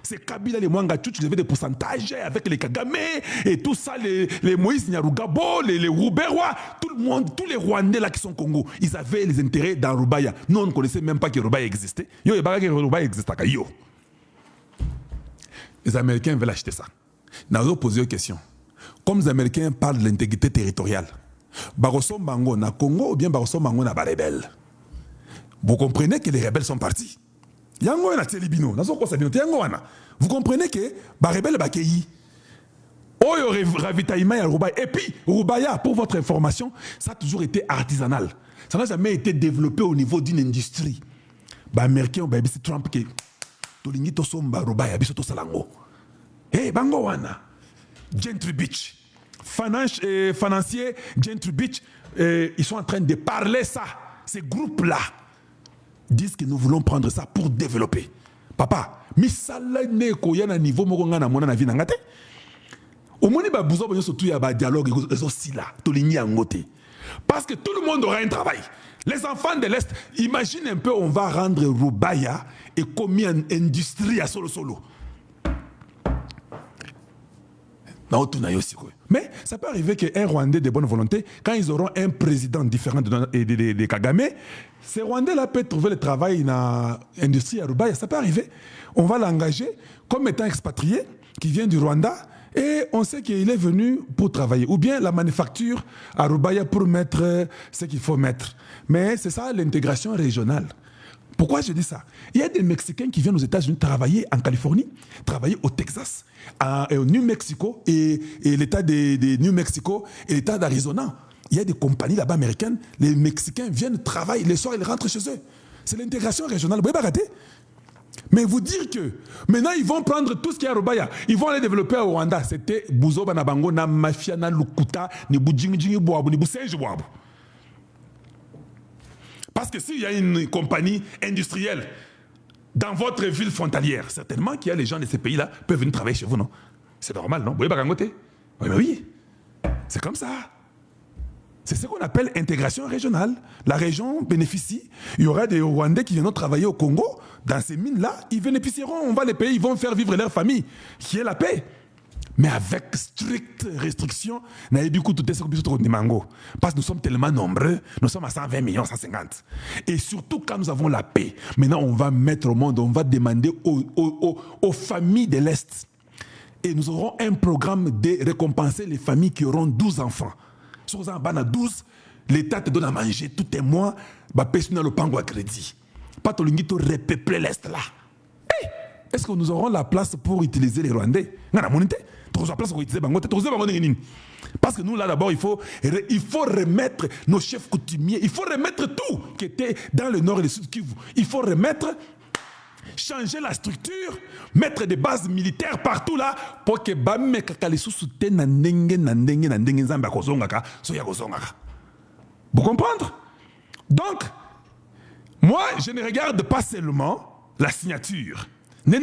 C'est Kabila, les Mwanga Tchouch, ils avaient des pourcentages avec les Kagame et tout ça, les Moïse Nyarugabo, les Rouberois, tout le monde, tous les Rwandais là qui sont Congo, ils avaient les intérêts dans Rubaya. Nous, on ne connaissait même pas que Rubaya existait. Yo, il n'y a pas que Rubaya existait. Yo. Les Américains veulent acheter ça. Nous avons posé une question. Comme les Américains parlent de l'intégrité territoriale, Barosso Bango na Congo ou bien Barosso Bango na Barebel. Vous comprenez que les rebelles sont partis. Yango na Télébino, vous comprenez que les rebelles bakei. Oyo ravitaillement à Rubaya. Et puis, Rubaya, pour votre information, ça a toujours été artisanal. Ça n'a jamais été développé au niveau d'une industrie. Les Américains, c'est Trump qui tolingi to somba Rubaya, biso to salango. Hey, bango wana. Gentry Beach. Financier, Gentry Beach, ils sont en train de parler ça. Ces groupes-là disent que nous voulons prendre ça pour développer. Papa, misala ne ko yana niveau moko nga na mona na vie na ngate. Au moni ba buzo ba surtout ya ba dialogue aussi là, to ligni ngote. Parce que tout le monde aura un travail. Les enfants de l'Est, imagine un peu, on va rendre Rubaya et combien d'industrie à solo solo. Mais ça peut arriver qu'un Rwandais de bonne volonté, quand ils auront un président différent de Kagame, ces Rwandais-là peuvent trouver le travail dans l'industrie à Rubaya. Ça peut arriver. On va l'engager comme étant expatrié, qui vient du Rwanda, et on sait qu'il est venu pour travailler. Ou bien la manufacture à Rubaya pour mettre ce qu'il faut mettre. Mais c'est ça l'intégration régionale. Pourquoi je dis ça? Il y a des Mexicains qui viennent aux États-Unis travailler en Californie, travailler au Texas, au New Mexico et l'État de New Mexico et l'État d'Arizona. Il y a des compagnies là-bas américaines, les Mexicains viennent travailler, les soirs ils rentrent chez eux. C'est l'intégration régionale. Vous pouvez pas rater. Mais vous dire que maintenant ils vont prendre tout ce qui est à Rubaya, ils vont aller développer au Rwanda. C'était Bouzo Banabango, na Mafia, na Lukuta, ni Bujingi Boabu, ni Busenji Boabu. Parce que s'il y a une compagnie industrielle dans votre ville frontalière, certainement qu'il y a les gens de ces pays-là peuvent venir travailler chez vous, non? C'est normal, non? Vous voyez Bagangote? Oui, mais oui. C'est comme ça. C'est ce qu'on appelle intégration régionale. La région bénéficie. Il y aura des Rwandais qui viendront travailler au Congo. Dans ces mines-là, ils bénéficieront. On va les payer, ils vont faire vivre leur famille. Qui est la paix. Mais avec stricte restriction, parce que nous sommes tellement nombreux, nous sommes à 120 millions, 150. Et surtout quand nous avons la paix, maintenant on va mettre au monde, on va demander aux familles de l'Est. Et nous aurons un programme de récompenser les familles qui auront 12 enfants. Si vous en avez 12, l'État te donne à manger tout un mois, le pango à crédit. Pas tout le monde repeupler l'Est là. Est-ce que nous aurons la place pour utiliser les Rwandais? Parce que nous, là, d'abord, il faut remettre nos chefs coutumiers, il faut remettre tout qui était dans le nord et le sud Kivu. Il faut remettre, changer la structure, mettre des bases militaires partout là, pour que Bame Kakalisu soutienne vous comprenez? Donc, moi, je ne regarde pas seulement la signature. Moi,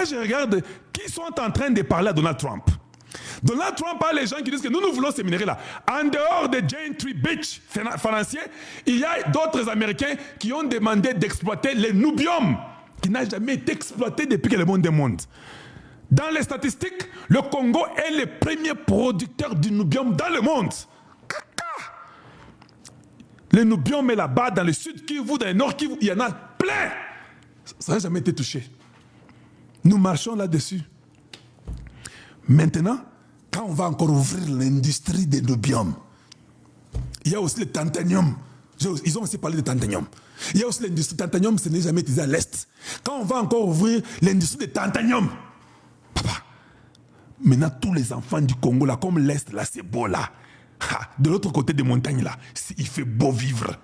je regarde qui sont en train de parler à Donald Trump. Donald Trump a les gens qui disent que nous voulons ces minéraux-là. En dehors de Gentry Beach financier, il y a d'autres Américains qui ont demandé d'exploiter le nubium, qui n'a jamais été exploité depuis que le monde est monde. Dans les statistiques, le Congo est le premier producteur du nubium dans le monde. Le nubium est là-bas, dans le sud Kivu, dans le nord Kivu, il y en a plein. Ça n'a jamais été touché. Nous marchons là-dessus. Maintenant, quand on va encore ouvrir l'industrie des nobium, il y a aussi le tantanium. Ils ont aussi parlé de tantanium. Il y a aussi l'industrie du tantanium, ce n'est jamais utilisé à l'Est. Quand on va encore ouvrir l'industrie du tantanium, papa, maintenant tous les enfants du Congo, là, comme l'Est, là, c'est beau là. De l'autre côté des montagnes, là, il fait beau vivre.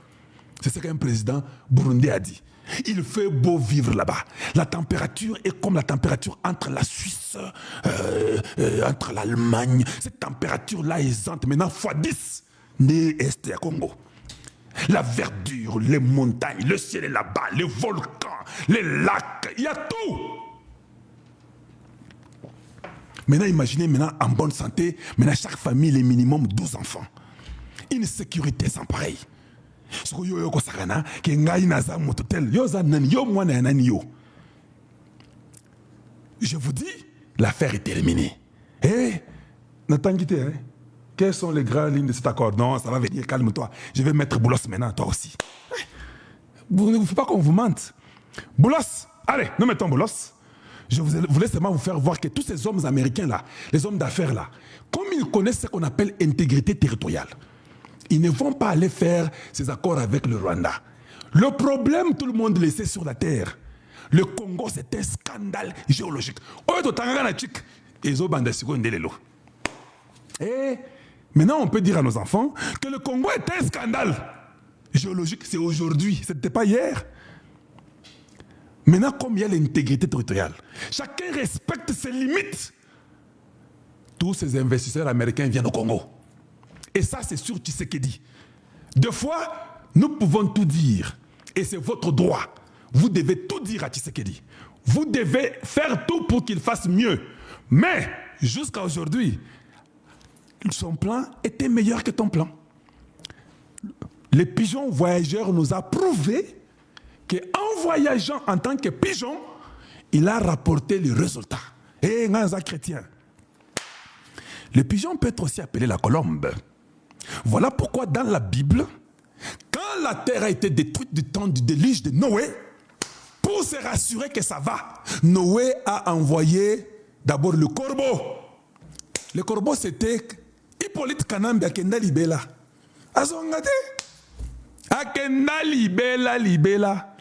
C'est ce qu'un président burundais a dit. Il fait beau vivre là-bas. La température est comme la température entre la Suisse, entre l'Allemagne. Cette température-là est maintenant x10 l'Est du Congo. La verdure, les montagnes, le ciel est là-bas, les volcans, les lacs, il y a tout. Maintenant, imaginez maintenant en bonne santé, maintenant chaque famille, les minimum 12 enfants. Une sécurité sans pareil. Je vous dis, l'affaire est terminée. Natangité, quelles sont les grandes lignes de cet accord? Non, ça va venir, calme-toi. Je vais mettre Boulos maintenant, toi aussi. Vous ne faites pas qu'on vous mente. Boulos, allez, nous mettons Boulos. Je voulais seulement vous faire voir que tous ces hommes américains là, les hommes d'affaires là, comme ils connaissent ce qu'on appelle intégrité territoriale, ils ne vont pas aller faire ces accords avec le Rwanda. Le problème, tout le monde le sait sur la terre. Le Congo, c'est un scandale géologique. Et maintenant, on peut dire à nos enfants que le Congo est un scandale géologique. C'est aujourd'hui, ce n'était pas hier. Maintenant, comme il y a l'intégrité territoriale, chacun respecte ses limites. Tous ces investisseurs américains viennent au Congo. Et ça, c'est sur Tshisekedi. Deux fois, nous pouvons tout dire. Et c'est votre droit. Vous devez tout dire à Tshisekedi. Vous devez faire tout pour qu'il fasse mieux. Mais, jusqu'à aujourd'hui, son plan était meilleur que ton plan. Les pigeons voyageurs nous a prouvé qu'en voyageant en tant que pigeon, il a rapporté les résultats. Et un chrétien. Le pigeon peut être aussi appelé la colombe. Voilà pourquoi dans la Bible, quand la terre a été détruite du temps du déluge de Noé, pour se rassurer que ça va, Noé a envoyé d'abord le corbeau. Le corbeau, c'était Hippolyte Kanambe Akenda Libela. Azongate Akenda Libela.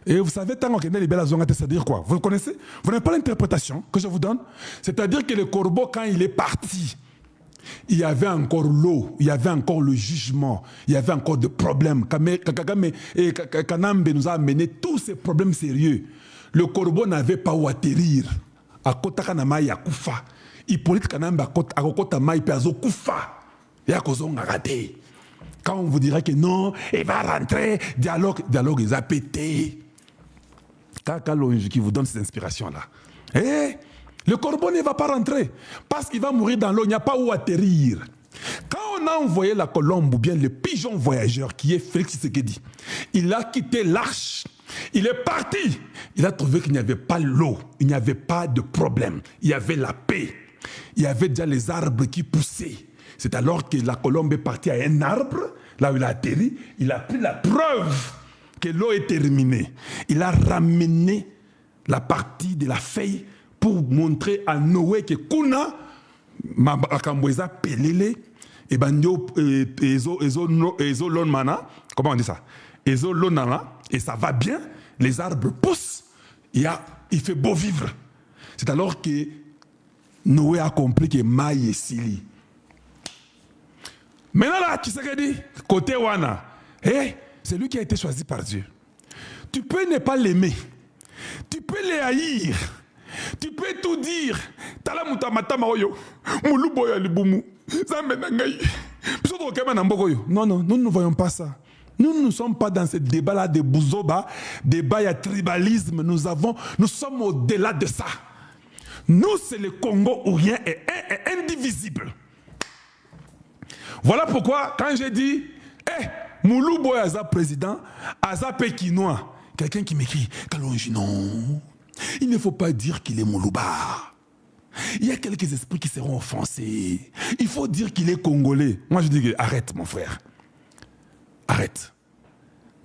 Et vous savez, tant Akenda Libela Azongate, c'est-à-dire quoi? Vous le connaissez? Vous n'avez pas l'interprétation que je vous donne? C'est-à-dire que le corbeau, quand il est parti, il y avait encore l'eau, il y avait encore le jugement, il y avait encore des problèmes. Kagame et Kanambe nous a amené tous ces problèmes sérieux. Le corbeau n'avait pas où atterrir. À Kota Kanama Yakufa. Hippolyte Kanambe à Kota Maï Peazo Kufa. Yakozong a raté. Quand on vous dirait que non, il va rentrer, dialogue, ils ont pété. Kakalonji qui vous donne cette inspiration-là. Le corbeau ne va pas rentrer parce qu'il va mourir dans l'eau, il n'y a pas où atterrir. Quand on a envoyé la colombe ou bien le pigeon voyageur qui est Félix Tshisekedi, il a quitté l'arche, il est parti. Il a trouvé qu'il n'y avait pas l'eau, il n'y avait pas de problème, il y avait la paix. Il y avait déjà les arbres qui poussaient. C'est alors que la colombe est partie à un arbre, là où il a atterri, il a pris la preuve que l'eau est terminée. Il a ramené la partie de la feuille pour montrer à Noé que Kuna, Makamboeza, Pelele, et Banyo, Ezo Lonmana, comment on dit ça? Ezo Lonana, et ça va bien, les arbres poussent, il fait beau vivre. C'est alors que Noé a compris que Maï est Sili. Maintenant là, tu sais ce qu'il dit? Côté Wana, c'est lui qui a été choisi par Dieu. Tu peux ne pas l'aimer, tu peux les haïr. Tu peux tout dire. Non, nous ne voyons pas ça. Nous ne sommes pas dans ce débat-là de Bouzoba, débat de tribalisme. Nous sommes au-delà de ça. Nous, c'est le Congo où rien est indivisible. Voilà pourquoi, quand j'ai dit, Moulou Boy Aza président, Aza Pékinois, quelqu'un qui m'écrit, Kalonji, non. Il ne faut pas dire qu'il est Moulouba. Il y a quelques esprits qui seront offensés. Il faut dire qu'il est congolais. Moi, je dis, arrête, mon frère. Arrête.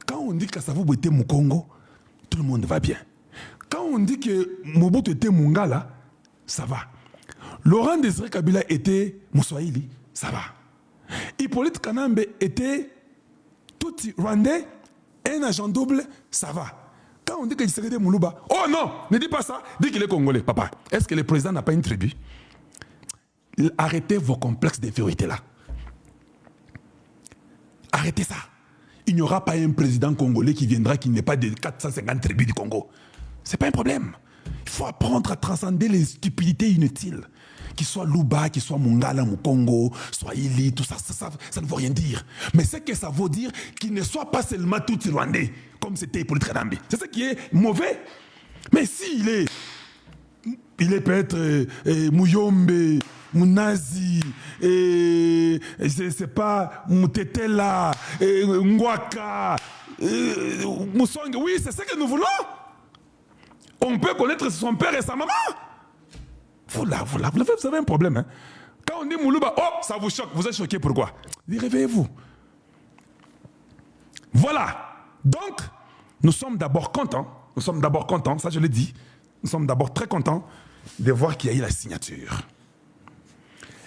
Quand on dit que ça vous était mon Congo, tout le monde va bien. Quand on dit que Mobutu était Mungala, ça va. Laurent Désiré Kabila était Moussouaïli, ça va. Hippolyte Kanambe était Tutsi Rwandais, un agent double, ça va. Quand on dit que Tshisekedi est Moulouba, oh non, ne dis pas ça, dis qu'il est Congolais, papa. Est-ce que le président n'a pas une tribu? Arrêtez vos complexes d'infériorité là. Arrêtez ça. Il n'y aura pas un président congolais qui viendra qui n'est pas des 450 tribus du Congo. Ce n'est pas un problème. Il faut apprendre à transcender les stupidités inutiles. Qu'il soit Luba, qu'il soit Mungala, Mukongo, Swahili, tout ça, ça ne veut rien dire. Mais ce que ça veut dire, qu'il ne soit pas seulement tout Rwandais, comme c'était Hippolyte Kanambe. C'est ce qui est mauvais. Mais s'il est, peut-être Mouyombe, Mounazi, c'est pas Moutetela, Ngwaka, Moussongue. Oui, c'est ce que nous voulons. On peut connaître son père et sa maman. Vous avez un problème. Hein? Quand on dit Moulouba, oh, ça vous choque. Vous êtes choqué, pourquoi? Réveillez-vous. Voilà. Donc, nous sommes d'abord contents. Ça je l'ai dit. Nous sommes d'abord très contents de voir qu'il y a eu la signature.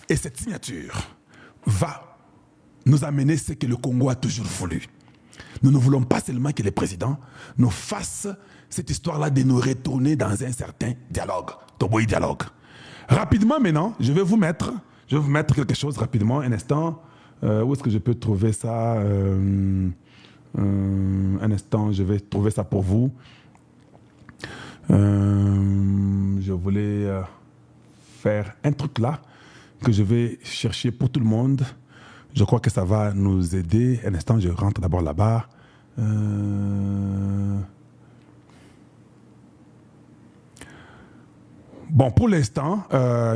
Et cette signature va nous amener ce que le Congo a toujours voulu. Nous ne voulons pas seulement que le président nous fasse cette histoire-là de nous retourner dans un certain dialogue, Toboï dialogue. Rapidement maintenant, je vais vous mettre quelque chose rapidement, un instant. Où est-ce que je peux trouver ça? Un instant, je vais trouver ça pour vous. Je voulais faire un truc là que je vais chercher pour tout le monde. Je crois que ça va nous aider. Un instant, je rentre d'abord là-bas. Bon, pour l'instant,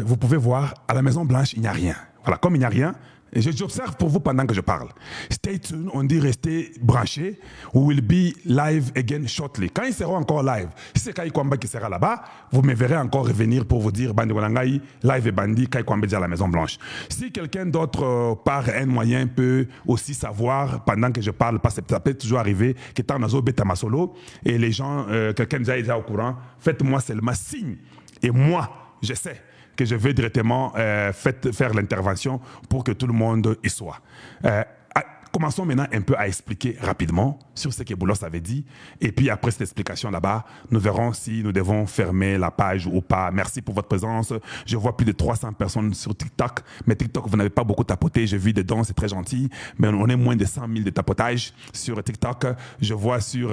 vous pouvez voir, à la Maison-Blanche, il n'y a rien. Voilà, comme il n'y a rien, j'observe pour vous pendant que je parle. Stay tuned, on dit restez branchés. We will be live again shortly. Quand ils seront encore live, si c'est Kai Kwamba qui sera là-bas, vous me verrez encore revenir pour vous dire Bandi Walangai, live et Bandi, Kai Kwamba à la Maison-Blanche. Si quelqu'un d'autre par un moyen peut aussi savoir pendant que je parle, parce que ça peut toujours arriver que tant nazo beta masolo et les gens, quelqu'un déjà au courant, faites-moi seulement signe. Et moi, je sais que je vais directement faire l'intervention pour que tout le monde y soit. Commençons maintenant un peu à expliquer rapidement sur ce que Boulos avait dit. Et puis après cette explication là-bas, nous verrons si nous devons fermer la page ou pas. Merci pour votre présence. Je vois plus de 300 personnes sur TikTok. Mais TikTok, vous n'avez pas beaucoup tapoté. Je vis dedans, c'est très gentil. Mais on est moins de 100 000 de tapotage sur TikTok. Je vois sur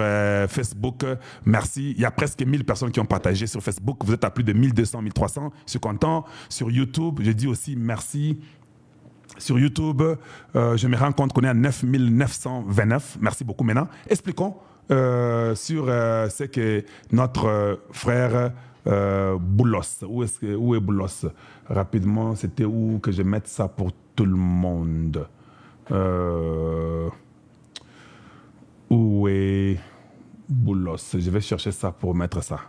Facebook. Merci. Il y a presque 1000 personnes qui ont partagé sur Facebook. Vous êtes à plus de 1200, 1300. Je suis content. Sur YouTube, je dis aussi merci. Sur YouTube, je me rends compte qu'on est à 9929. Merci beaucoup maintenant. Expliquons sur ce que notre frère Boulos. Où est Boulos? Rapidement, c'était où que je mette ça pour tout le monde? Où est Boulos? Je vais chercher ça pour mettre ça.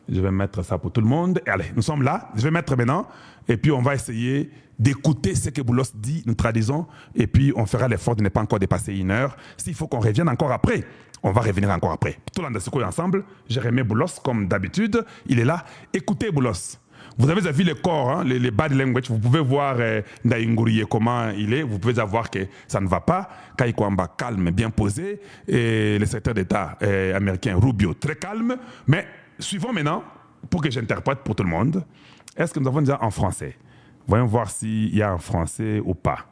Je vais mettre ça pour tout le monde. Et allez, nous sommes là. Je vais mettre maintenant. Et puis, on va essayer d'écouter ce que Boulos dit, nous traduisons. Et puis, on fera l'effort de ne pas encore dépasser 1 heure. S'il faut qu'on revienne encore après, on va revenir encore après. Tout le monde est ensemble. Jérémy Boulos, comme d'habitude. Il est là. Écoutez Boulos. Vous avez vu le corps, hein, les body language. Vous pouvez voir Ndaïngourié comment il est. Vous pouvez voir que ça ne va pas. Kai Kwamba, calme, bien posé. Et le secrétaire d'État américain, Rubio, très calme. Mais suivons maintenant, pour que j'interprète pour tout le monde. Est-ce que nous avons déjà en français? Voyons voir s'il y a en français ou pas.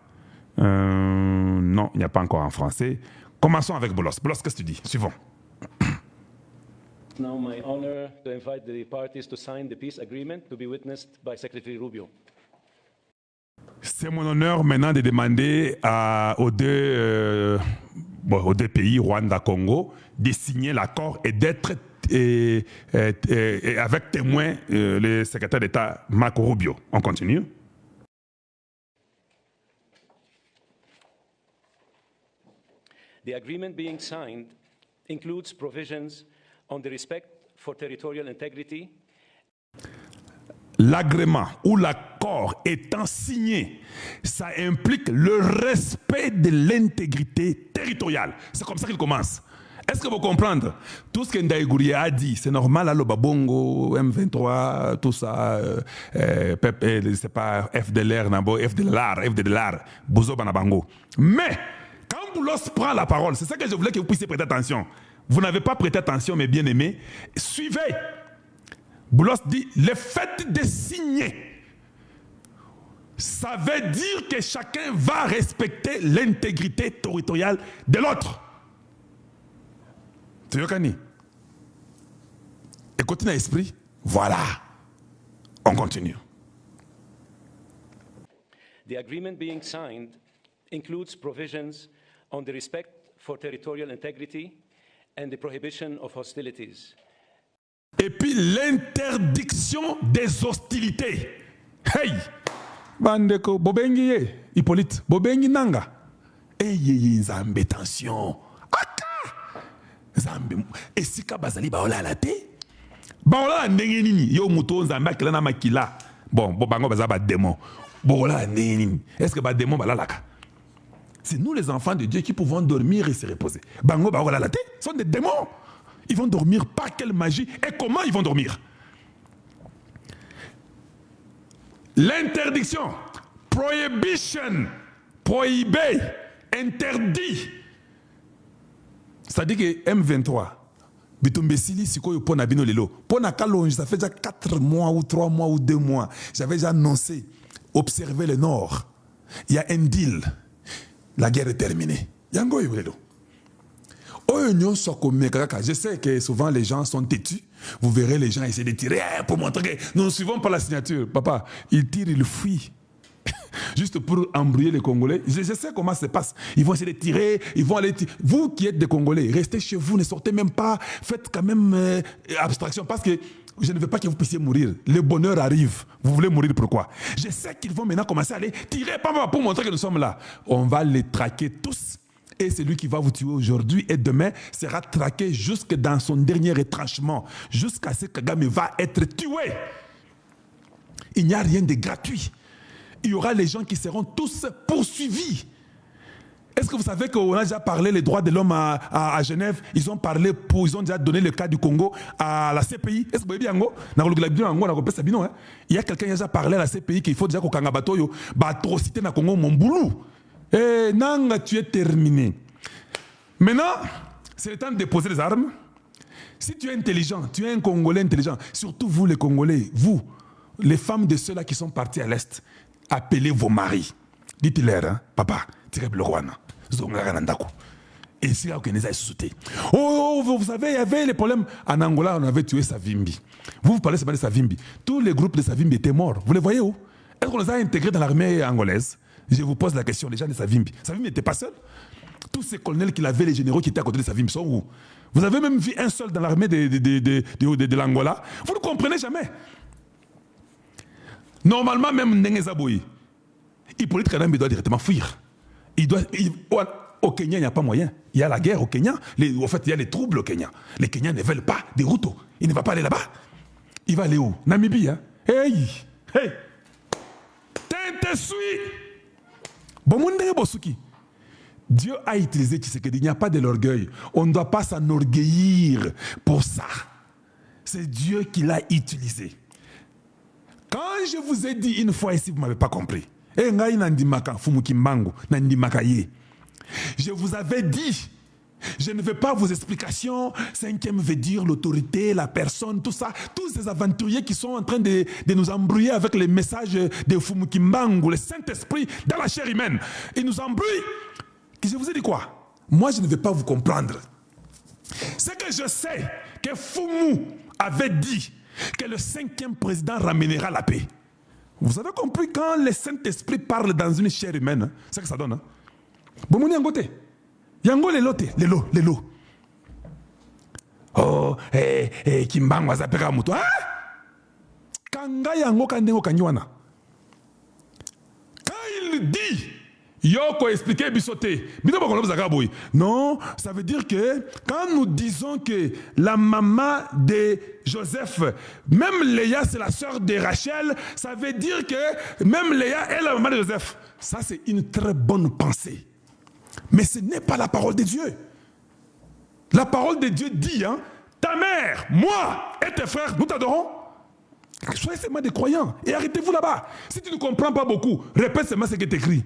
Non, il n'y a pas encore en français. Commençons avec Boulos. Boulos, qu'est-ce que tu dis? Suivons. Now my honor to invite the parties to sign the peace agreement to be witnessed by Secretary Rubio. C'est mon honneur maintenant de demander aux deux pays, Rwanda, Congo, de signer l'accord et d'être avec témoin le secrétaire d'État Marco Rubio. On continue. The agreement being signed includes provisions on the respect for territorial integrity. L'agrément ou l'accord étant signé, ça implique le respect de l'intégrité territoriale. C'est comme ça qu'il commence. Est-ce que vous comprenez? Tout ce que Ndaye Gourie a dit, c'est normal, le Babongo, M23, tout ça, c'est pas FDLR, FDLR, Bouzo Banabango. Mais, quand Boulos prend la parole, c'est ça que je voulais que vous puissiez prêter attention. Vous n'avez pas prêté attention, mes bien-aimés. Suivez. Boulos dit, le fait de signer, ça veut dire que chacun va respecter l'intégrité territoriale de l'autre. Tu vois, écoutez dans l'esprit, voilà. On continue. The agreement being signed includes provisions on the respect for territorial integrity and the prohibition of hostilities. Et puis l'interdiction des hostilités. Hey! Bandeko, Bobengi, Hippolyte, Bobengi Nanga. Hey, Nzambe, attention. Aka! Nzambe, et si Kabazali baola la te? Baola ndenge nini? Yo muto Nzambe akela makila. Bon, Bobango bazaba démon. Baola ndenge nini? Est-ce que ba démon balalaka? C'est nous les enfants de Dieu qui pouvons dormir et se reposer. Bango baola la te? Ce sont des démons. Ils vont dormir par quelle magie et comment ils vont dormir? L'interdiction, prohibition, prohibé, interdit. C'est-à-dire que M23, Bitombesili, Sikoyo Pona Bino Lelo, Pona Kalonge, ça fait déjà 4 mois ou 3 mois ou 2 mois. J'avais déjà annoncé, observez le Nord. Il y a un deal. La guerre est terminée. Yango Lelo. Je sais que souvent les gens sont têtus. Vous verrez les gens essayer de tirer pour montrer que nous ne suivons pas la signature. Papa, ils tirent, ils fuient. Juste pour embrouiller les Congolais. Je sais comment ça se passe. Ils vont essayer de tirer, ils vont aller tirer. Vous qui êtes des Congolais, restez chez vous, ne sortez même pas. Faites quand même abstraction parce que je ne veux pas que vous puissiez mourir. Le bonheur arrive. Vous voulez mourir pourquoi? Je sais qu'ils vont maintenant commencer à aller tirer pour montrer que nous sommes là. On va les traquer tous. Et celui qui va vous tuer aujourd'hui et demain sera traqué jusque dans son dernier retranchement, jusqu'à ce que Kagame va être tué. Il n'y a rien de gratuit. Il y aura les gens qui seront tous poursuivis. Est-ce que vous savez qu'on a déjà parlé des droits de l'homme à Genève? Ils ont déjà donné le cas du Congo à la CPI. Est-ce que vous voyez bien? Il y a quelqu'un qui a déjà parlé à la CPI qu'il faut déjà qu'on Kangabatoyo, atrocité na Congo, mon boulot. Eh, Nanga, tu es terminé. Maintenant, c'est le temps de déposer les armes. Si tu es intelligent, tu es un Congolais intelligent, surtout vous les Congolais, vous, les femmes de ceux-là qui sont partis à l'Est, appelez vos maris. Dites-leur, hein, papa, tirez le roi. Et c'est là que nous avons sauté. Oh, vous savez, il y avait les problèmes. En Angola, on avait tué Savimbi. Vous parlez seulement de Savimbi. Tous les groupes de Savimbi étaient morts. Vous les voyez où? Est-ce qu'on les a intégrés dans l'armée angolaise? Je vous pose la question, les gens de Savimbi. Savimbi n'était pas seul. Tous ces colonels qu'il avait, les généraux qui étaient à côté de Savimbi, sont où? Vous avez même vu un seul dans l'armée de l'Angola. Vous ne comprenez jamais. Normalement, même Nengezaboui, Hippolyte Kadambi doit directement fuir. Au Kenya, il n'y a pas moyen. Il y a la guerre au Kenya. En fait, il y a les troubles au Kenya. Les Kenyans ne veulent pas des routes. Il ne va pas aller là-bas. Il va aller où? Namibie. Hein? Hey! Hey! T'es suis! Dieu a utilisé Tshisekedi, il n'y a pas de l'orgueil. On ne doit pas s'enorgueillir pour ça. C'est Dieu qui l'a utilisé. Quand je vous ai dit une fois ici, vous ne m'avez pas compris. Je vous avais dit, je ne veux pas vos explications. 5e veut dire l'autorité, la personne, tout ça. Tous ces aventuriers qui sont en train de nous embrouiller avec les messages de Fumukimbangu, le Saint-Esprit dans la chair humaine. Ils nous embrouillent. Je vous ai dit quoi? Moi, je ne vais pas vous comprendre. C'est que je sais que Fumu avait dit que le 5e président ramènera la paix. Vous avez compris, quand le Saint-Esprit parle dans une chair humaine, hein, c'est ce que ça donne. Hein? Bon, Yango lelo. Oh, Kimbangu azapeka muto. Ah! Kanga yango kandengo kanyoana. Quand il dit, Yoko expliqué bisoté. Non, ça veut dire que quand nous disons que la maman de Joseph, même Léa c'est la sœur de Rachel, ça veut dire que même Léa est la maman de Joseph. Ça c'est une très bonne pensée. Mais ce n'est pas la parole de Dieu. La parole de Dieu dit, hein, ta mère, moi et tes frères, nous t'adorons. Soyez seulement des croyants et arrêtez-vous là-bas. Si tu ne comprends pas beaucoup, répète seulement ce qui est écrit.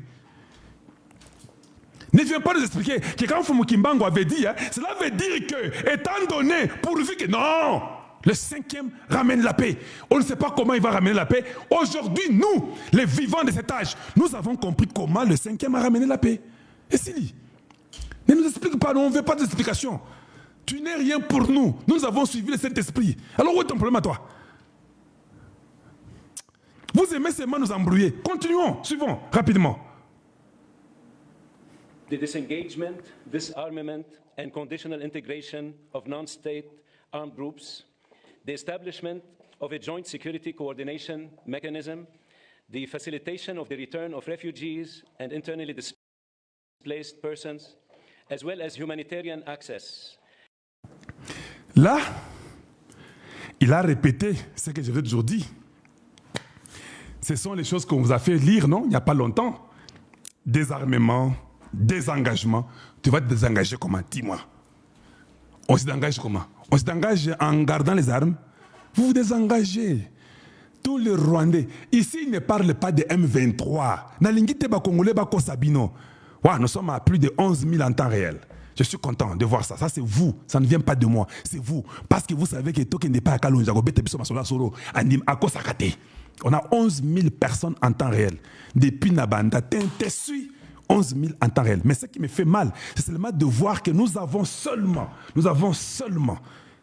Ne viens pas nous expliquer que quand Fumu Kimbangu avait dit, hein, cela veut dire que, étant donné, pourvu que... Non, le cinquième ramène la paix. On ne sait pas comment il va ramener la paix. Aujourd'hui, nous, les vivants de cet âge, nous avons compris comment le cinquième a ramené la paix. Et Sili, ne nous explique pas, nous, on ne veut pas d'explication. Tu n'es rien pour nous. Nous avons suivi le Saint-Esprit. Alors où est ton problème à toi? Vous aimez seulement nous embrouiller. Continuons, suivons, rapidement. The disengagement, disarmament, and conditional integration of non-state armed groups, the establishment of a joint security coordination mechanism, the facilitation of the return of refugees and internally displaced persons, as well as humanitarian access. Là, il a répété ce que je vous ai toujours dit. Ce sont les choses qu'on vous a fait lire, non? Il n'y a pas longtemps. Désarmement, désengagement. Tu vas te désengager comment? Dis-moi. On se désengage comment? On se désengage en gardant les armes. Vous vous désengagez. Tous les Rwandais. Ici, ils ne parlent pas de M23. Nous sommes à plus de 11 000 en temps réel. Je suis content de voir ça. Ça, c'est vous. Ça ne vient pas de moi. C'est vous. Parce que vous savez que Token n'est pas à Kalonja. On a 11 000 personnes en temps réel. Depuis Nabanda, 11 000 en temps réel. Mais ce qui me fait mal, c'est seulement de voir que nous avons seulement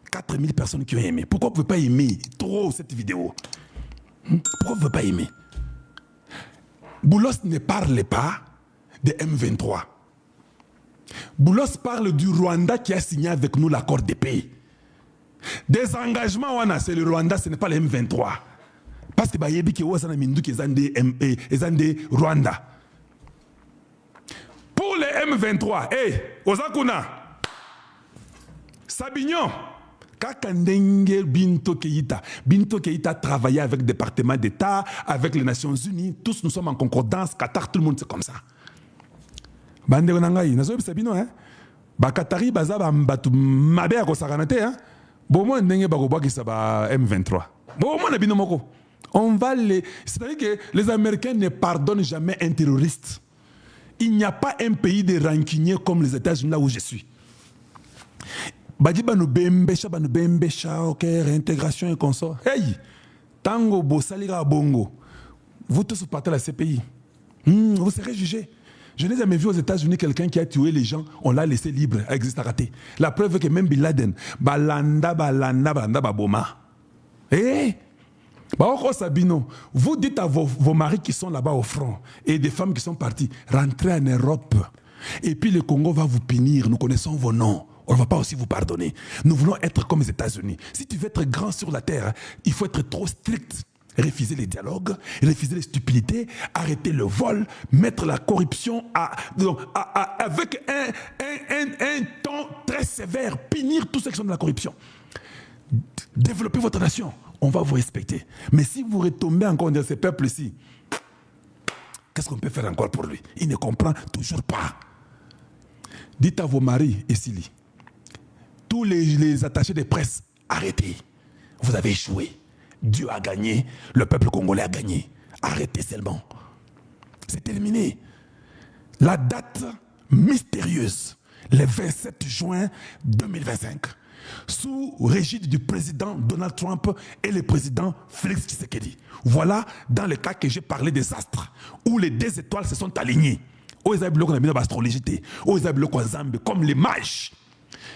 4 000 personnes qui ont aimé. Pourquoi vous ne pouvez pas aimer trop cette vidéo? Pourquoi vous ne pouvez pas aimer? Boulos ne parle pas de M23. Boulos parle du Rwanda qui a signé avec nous l'accord de paix. Des engagements, c'est le Rwanda, ce n'est pas le M23. Parce que Rwanda. Pour les M23, Osakuna, Sabignon, Kakandenge Binto Keïta travaillait avec le département d'État, avec les Nations Unies, tous nous sommes en concordance, Qatar, tout le monde c'est comme ça. Bande Nangaï, Nazo Sabino, hein? Bakatari, Bazaba, Mbatu, Mabe à Kosaranate, hein? Bon, Nenge Bagoba qui s'aba M23. Bon, moi, Nabino Moko. On va les. C'est-à-dire que les Américains ne pardonnent jamais un terroriste. Il n'y a pas un pays de rancuniers comme les États-Unis là où je suis. Badi banu bembesha, ok, réintégration et consort. Hey, tango bosalira bongo. Vous tous partez à la CPI. Vous serez jugés. Je n'ai jamais vu aux États-Unis quelqu'un qui a tué les gens, on l'a laissé libre, existe à rater. La preuve est que même Bin Laden, balanda, baboma. Eh? Sabino, vous dites à vos maris qui sont là-bas au front et des femmes qui sont parties, rentrez en Europe. Et puis le Congo va vous punir, nous connaissons vos noms. On ne va pas aussi vous pardonner. Nous voulons être comme les États-Unis. Si tu veux être grand sur la terre, il faut être trop strict. Refuser les dialogues, refuser les stupidités, arrêter le vol, mettre la corruption avec un ton très sévère, punir tous ceux qui sont de la corruption. Développer votre nation. On va vous respecter. Mais si vous retombez encore dans ce peuple-ci, qu'est-ce qu'on peut faire encore pour lui? Il ne comprend toujours pas. Dites à vos maris, et Sili, tous les attachés de presse, arrêtez. Vous avez échoué. Dieu a gagné, le peuple congolais a gagné. Arrêtez seulement. C'est terminé. La date mystérieuse, le 27 juin 2025. Sous régide du président Donald Trump et le président Félix Tshisekedi. Voilà dans le cas que j'ai parlé des astres, où les 2 étoiles se sont alignées. Comme les mages,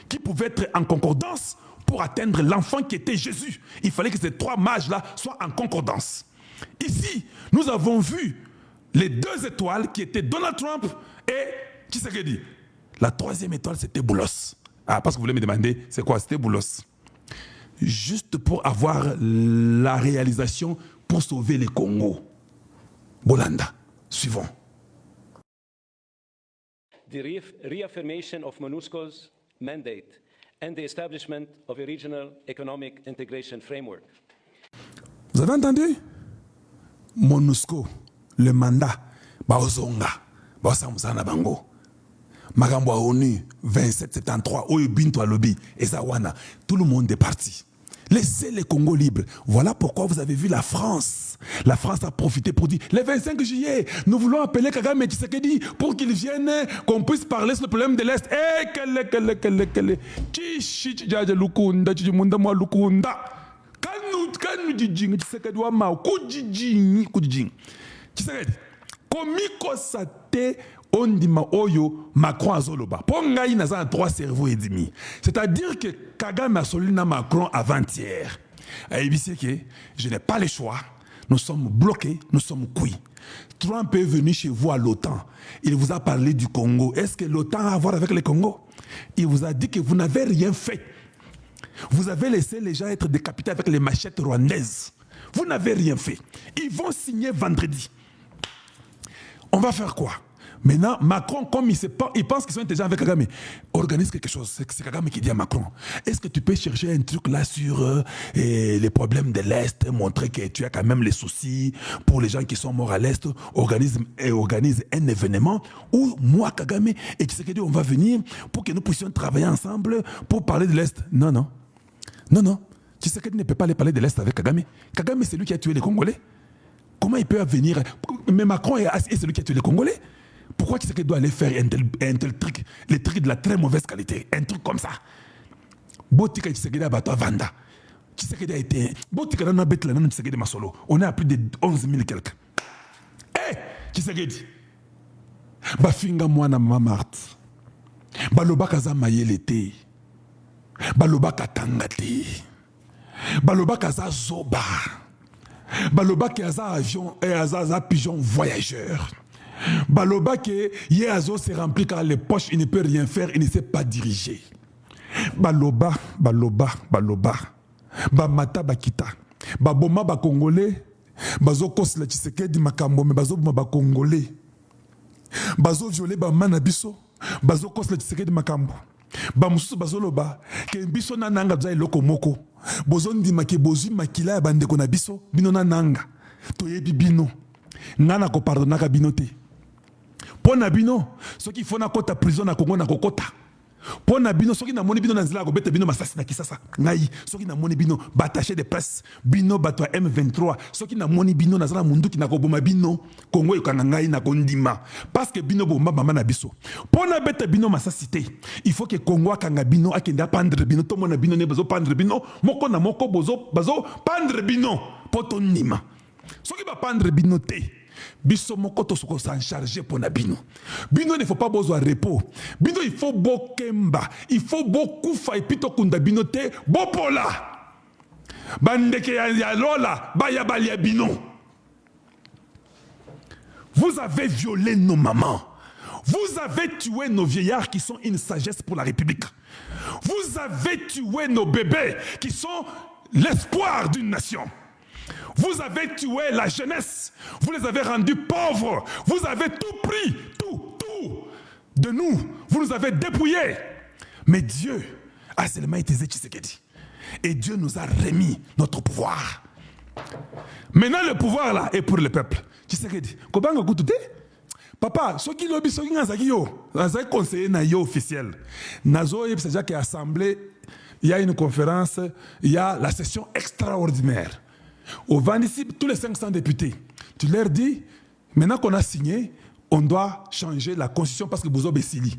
qui pouvaient être en concordance pour atteindre l'enfant qui était Jésus. Il fallait que ces 3 mages-là soient en concordance. Ici, nous avons vu les 2 étoiles qui étaient Donald Trump et Tshisekedi. La 3e étoile, c'était Boulos. Ah, parce que vous voulez me demander, c'est quoi? C'était Boulos. Juste pour avoir la réalisation pour sauver les Congo. Bolanda. Suivons. The reaffirmation of MONUSCO's mandate and the establishment of a regional economic integration framework. Vous avez entendu? MONUSCO, le mandat, Baozonga, Baosamuzana Bango. Magambo à ONU, 2773, Oyo Binto à Lobby, et Zawana, tout le monde est parti. Laissez les Congo libres. Voilà pourquoi vous avez vu la France. La France a profité pour dire, le 25 juillet, nous voulons appeler Kagame et Tshisekedi pour qu'ils viennent, qu'on puisse parler sur le problème de l'Est. Eh, quel Chichi, Lukunda, Chichimunda, moi, Lukunda. Kanu Dijing, Tshisekedi, Wama, Kujijing, Tshisekedi, Komiko Sate, Ondima Oyo, Macron Azoloba. Pongaï n'a 3 cerveaux et demi. C'est-à-dire que Kagame a solina Macron avant-hier. Je n'ai pas le choix. Nous sommes bloqués, nous sommes cuits. Trump est venu chez vous à l'OTAN. Il vous a parlé du Congo. Est-ce que l'OTAN a à voir avec le Congo? Il vous a dit que vous n'avez rien fait. Vous avez laissé les gens être décapités avec les machettes rwandaises. Vous n'avez rien fait. Ils vont signer vendredi. On va faire quoi? Maintenant, Macron, comme il pense qu'ils sont intelligents avec Kagame, organise quelque chose. C'est Kagame qui dit à Macron, est-ce que tu peux chercher un truc là sur les problèmes de l'Est, montrer que tu as quand même les soucis pour les gens qui sont morts à l'Est, organise un événement où moi, Kagame et Tshisekedi, on va venir pour que nous puissions travailler ensemble pour parler de l'Est. Non, non. Non, non. Tshisekedi ne peut pas aller parler de l'Est avec Kagame. Kagame, c'est lui qui a tué les Congolais. Comment il peut venir? Mais Macron est celui qui a tué les Congolais. Pourquoi tu sais qu'il doit aller faire un tel truc, les trucs de la très mauvaise qualité, un truc comme ça? Botika Tshisekedi a battu à Vanda. Tshisekedi a été. Botika n'a pas été Tshisekedi Masolo. On est à plus de 11 000 quelques. Eh, Tshisekedi. Bafinga mwana mama Marthe. Baloba kaza mayele te. Baloba katanga te. Baloba kaza zoba. Baloba kaza avion et aza pigeon voyageur. Baloba que Yeazo s'est rempli car les poches, il ne peut rien faire, il ne sait pas diriger. Baloba. Bamata bakita. Baboma ba Congolais. Bazo kos la Tshisekedi makambo, mais bazo boma ba Congolais. Bazo violé ba manabiso. Bazo kos la Tshisekedi makambo. Bamusu bazo loba. Ke biso na nanga bza eloko moko. Bozo ndima ke bozu makila ya bandeko na biso. Bino na nanga. Toyebi bino. Ngana ko pardonaka bino te. Pona bino, ce qu'il faut na kota prison na Congo na kokota. Pona bino, ce qui na moni bino na nzela ko bete bino masasi na Kisasa. Ngai, ce qui na moni bino bataché de presse, bino batwa M23, ce qui na moni bino na zala mundu ki na ko boma bino, Congo yokanga ngai na kondima. Parce que bino bomba mama na biso. Pona bete bino masasi te. Il faut que Congo akanga bino akenda pendre bino, to mona bino ne bazo pendre bino, moko na moko bazo pendre bino, poto nima. Ce qui va pendre bino te. Biso moko to soko s'en charger pour na bino. Bino il ne faut pas besoin de repos. Bino il faut bokemba. Il faut beaucoup fa epito kunda bino te bopola. Bandeke ya lola baya balia bino. Vous avez violé nos mamans. Vous avez tué nos vieillards qui sont une sagesse pour la République. Vous avez tué nos bébés qui sont l'espoir d'une nation. Vous avez tué la jeunesse. Vous les avez rendus pauvres. Vous avez tout pris. Tout de nous. Vous nous avez dépouillés. Mais Dieu a seulement été Tshisekedi. Et Dieu nous a remis notre pouvoir. Maintenant, le pouvoir là est pour le peuple. Tshisekedi. Kobanga kutute? Papa, ce qui lobby, ce qui n'a pas conseiller na yo officiel. Nazo yeb c'est déjà assemblée. Il y a une conférence. Il y a la session extraordinaire. Au Vandissi, tous les 500 députés, tu leur dis, maintenant qu'on a signé, on doit changer la constitution parce que Bozo Bessili.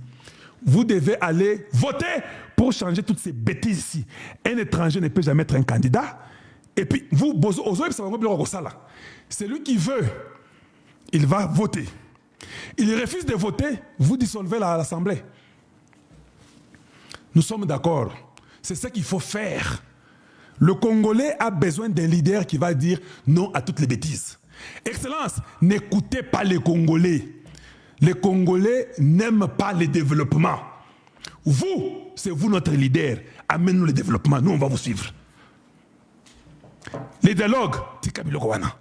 Vous devez aller voter pour changer toutes ces bêtises ici. Un étranger ne peut jamais être un candidat. Et puis, vous, Bozo, celui qui veut, il va voter. Il refuse de voter, vous dissolvez l'Assemblée. Nous sommes d'accord. C'est ce qu'il faut faire. Le Congolais a besoin d'un leader qui va dire non à toutes les bêtises. Excellence, n'écoutez pas les Congolais. Les Congolais n'aiment pas le développement. Vous, c'est vous notre leader. Amène-nous le développement. Nous, on va vous suivre. Les dialogues, tika biloko wana.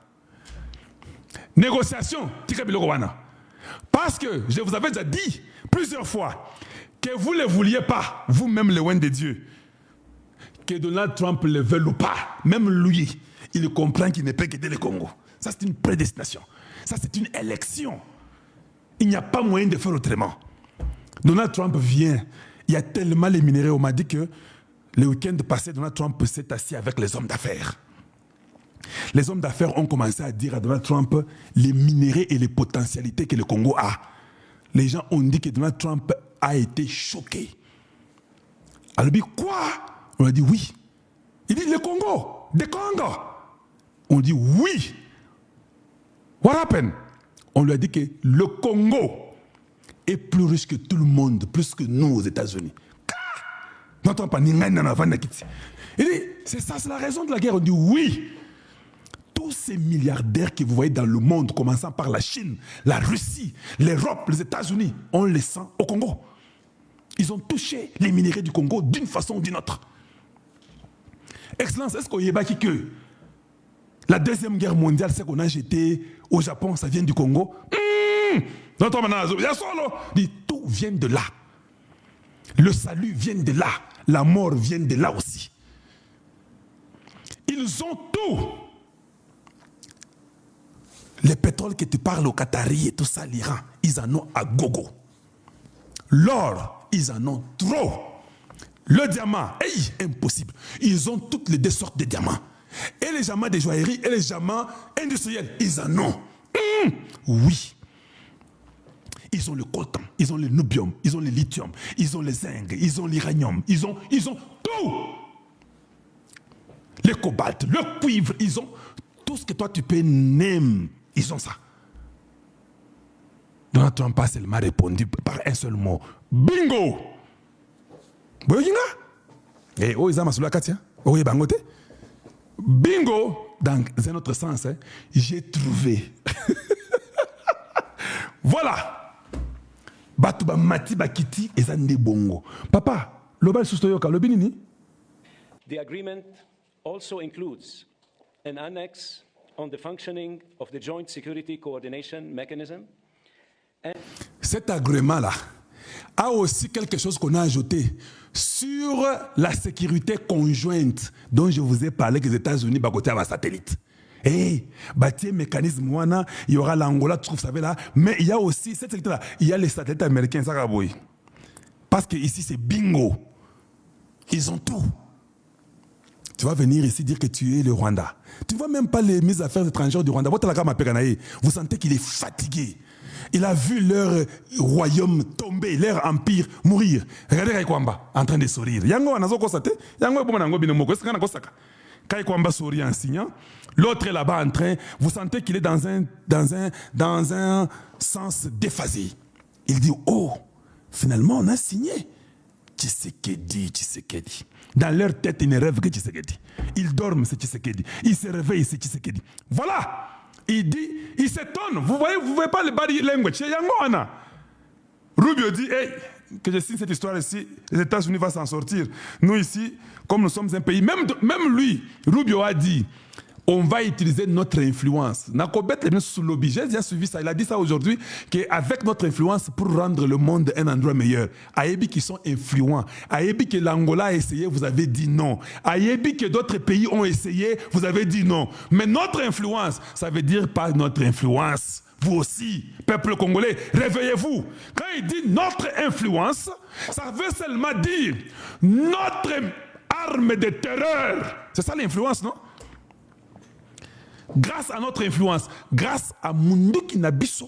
Négociation, tika biloko wana. Parce que je vous avais déjà dit plusieurs fois que vous ne le vouliez pas, vous-même les loin de Dieu. Que Donald Trump le veuille ou pas, même lui, il comprend qu'il ne peut qu'aider le Congo. Ça, c'est une prédestination. Ça, c'est une élection. Il n'y a pas moyen de faire autrement. Donald Trump vient. Il y a tellement les minéraux. On m'a dit que le week-end passé, Donald Trump s'est assis avec les hommes d'affaires. Les hommes d'affaires ont commencé à dire à Donald Trump les minéraux et les potentialités que le Congo a. Les gens ont dit que Donald Trump a été choqué. Alors, il dit quoi? On a dit oui. Il dit le Congo, the Congo. On dit oui. What happened? On lui a dit que le Congo est plus riche que tout le monde, plus que nous aux États-Unis. Il dit, c'est ça, c'est la raison de la guerre. On dit oui. Tous ces milliardaires que vous voyez dans le monde, commençant par la Chine, la Russie, l'Europe, les États-Unis, on les sent au Congo. Ils ont touché les minéraux du Congo d'une façon ou d'une autre. Excellence, est-ce qu'on y est bâti que la Deuxième Guerre mondiale, c'est qu'on a jeté au Japon, ça vient du Congo? Tout vient de là. Le salut vient de là. La mort vient de là aussi. Ils ont tout. Les pétroles que tu parles au Qatari et tout ça, l'Iran, ils en ont à gogo. L'or, ils en ont trop. Le diamant, impossible. Ils ont toutes les deux sortes de diamants. Et les diamants de joaillerie et les diamants industriels, ils en ont. Oui. Ils ont le coltan, ils ont le nubium, ils ont le lithium, ils ont le zinc, ils ont l'uranium, ils ont tout. Le cobalt, le cuivre, ils ont tout ce que toi tu peux nommer. Ils ont ça. Donald Trump a seulement répondu par un seul mot. Bingo! Bingo, dans un autre sens, hein, j'ai trouvé. Voilà. Batuba mati bakiti ezande bongo. Papa, lobal sustoyoka lobinini. The agreement also includes an annex on the functioning of the Joint Security Coordination Mechanism. Cet agrément-là a aussi quelque chose qu'on a ajouté sur la sécurité conjointe dont je vous ai parlé que les États-Unis bakoté à ma satellite. Bâtir mécanisme, il y aura l'Angola, vous savez là, mais il y a aussi cette sécurité-là, il y a les satellites américains, parce que ici c'est bingo. Ils ont tout. Tu vas venir ici dire que tu es le Rwanda. Tu ne vois même pas les mises affaires étrangères du Rwanda. Vous sentez qu'il est fatigué. Il a vu leur royaume tomber, leur empire mourir. Regardez Kaikwamba en train de sourire. Kaikwamba sourit en signant. L'autre est là-bas en train. Vous sentez qu'il est dans un sens déphasé. Il dit, oh, finalement on a signé. Tshisekedi. Dans leur tête, ils ne rêvent que Tshisekedi. Ils dorment, c'est Tshisekedi. Ils se réveillent, c'est Tshisekedi. Voilà. Il dit, il s'étonne. Vous voyez pas le body language. Rubio dit, hey, que je signe cette histoire ici, les États-Unis vont s'en sortir. Nous ici, comme nous sommes un pays, même lui, Rubio a dit, on va utiliser notre influence. Nakobet est bien sous lobby. J'ai suivi ça. Il a dit ça aujourd'hui, qu'avec notre influence, pour rendre le monde un endroit meilleur. Ayebi qui sont influents. Ayebi que l'Angola a essayé, vous avez dit non. Ayebi que d'autres pays ont essayé, vous avez dit non. Mais notre influence, ça veut dire pas notre influence. Vous aussi, peuple congolais, réveillez-vous. Quand il dit notre influence, ça veut seulement dire notre arme de terreur. C'est ça l'influence, non? Grâce à notre influence, grâce à Mundu Kinabiso,